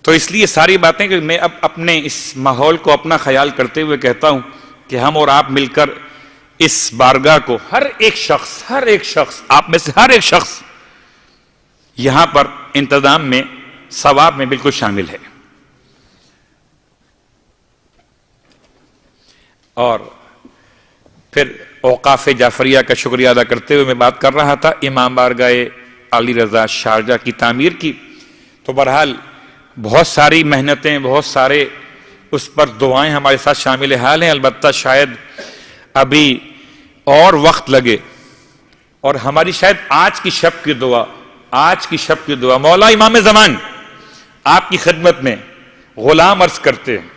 تو اس لیے ساری باتیں کہ میں اب اپنے اس ماحول کو اپنا خیال کرتے ہوئے کہتا ہوں کہ ہم اور آپ مل کر اس بارگاہ کو ہر ایک شخص آپ میں سے ہر ایک شخص یہاں پر انتظام میں ثواب میں بالکل شامل ہے۔ اور پھر اوقاف جعفریہ کا شکریہ ادا کرتے ہوئے میں بات کر رہا تھا امام بارگاہ علی رضا شارجہ کی تعمیر کی، تو بہرحال بہت ساری محنتیں، بہت سارے اس پر دعائیں ہمارے ساتھ شامل حال ہیں، البتہ شاید ابھی اور وقت لگے، اور ہماری شاید آج کی شب کی دعا مولا امام زمان آپ کی خدمت میں غلام عرض کرتے ہیں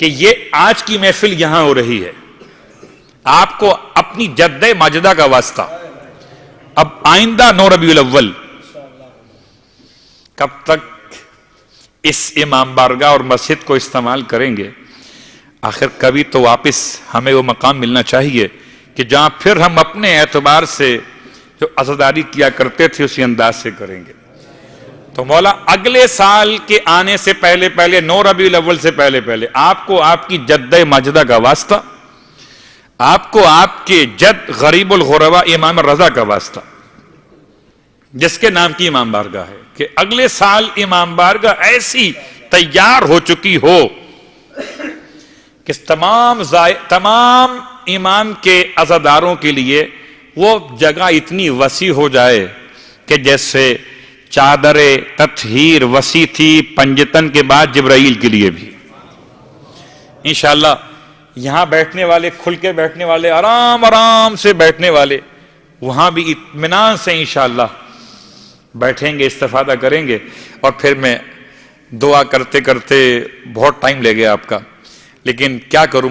کہ یہ آج کی محفل یہاں ہو رہی ہے، آپ کو اپنی جد ماجدہ کا واسطہ، اب آئندہ 9 ربیع الاول کب تک اس امام بارگاہ اور مسجد کو استعمال کریں گے؟ آخر کبھی تو واپس ہمیں وہ مقام ملنا چاہیے کہ جہاں پھر ہم اپنے اعتبار سے جو عزاداری کیا کرتے تھے اسی انداز سے کریں گے۔ تو مولا اگلے سال کے آنے سے پہلے 9 ربیع الاول سے پہلے آپ کو آپ کی جد ماجدہ کا واسطہ، آپ کو آپ کے جد غریب الغربا امام رضا کا واسطہ، جس کے نام کی امام بارگاہ ہے، کہ اگلے سال امام بارگاہ ایسی تیار ہو چکی ہو کہ تمام امام کے عزاداروں کے لیے وہ جگہ اتنی وسیع ہو جائے کہ جیسے چادر تطہیر وسیع تھی پنجتن کے بعد جبرائیل کے لیے بھی۔ انشاءاللہ یہاں بیٹھنے والے، کھل کے بیٹھنے والے، آرام سے بیٹھنے والے، وہاں بھی اطمینان سے انشاءاللہ بیٹھیں گے، استفادہ کریں گے۔ اور پھر میں دعا کرتے کرتے بہت ٹائم لے گیا آپ کا، لیکن کیا کروں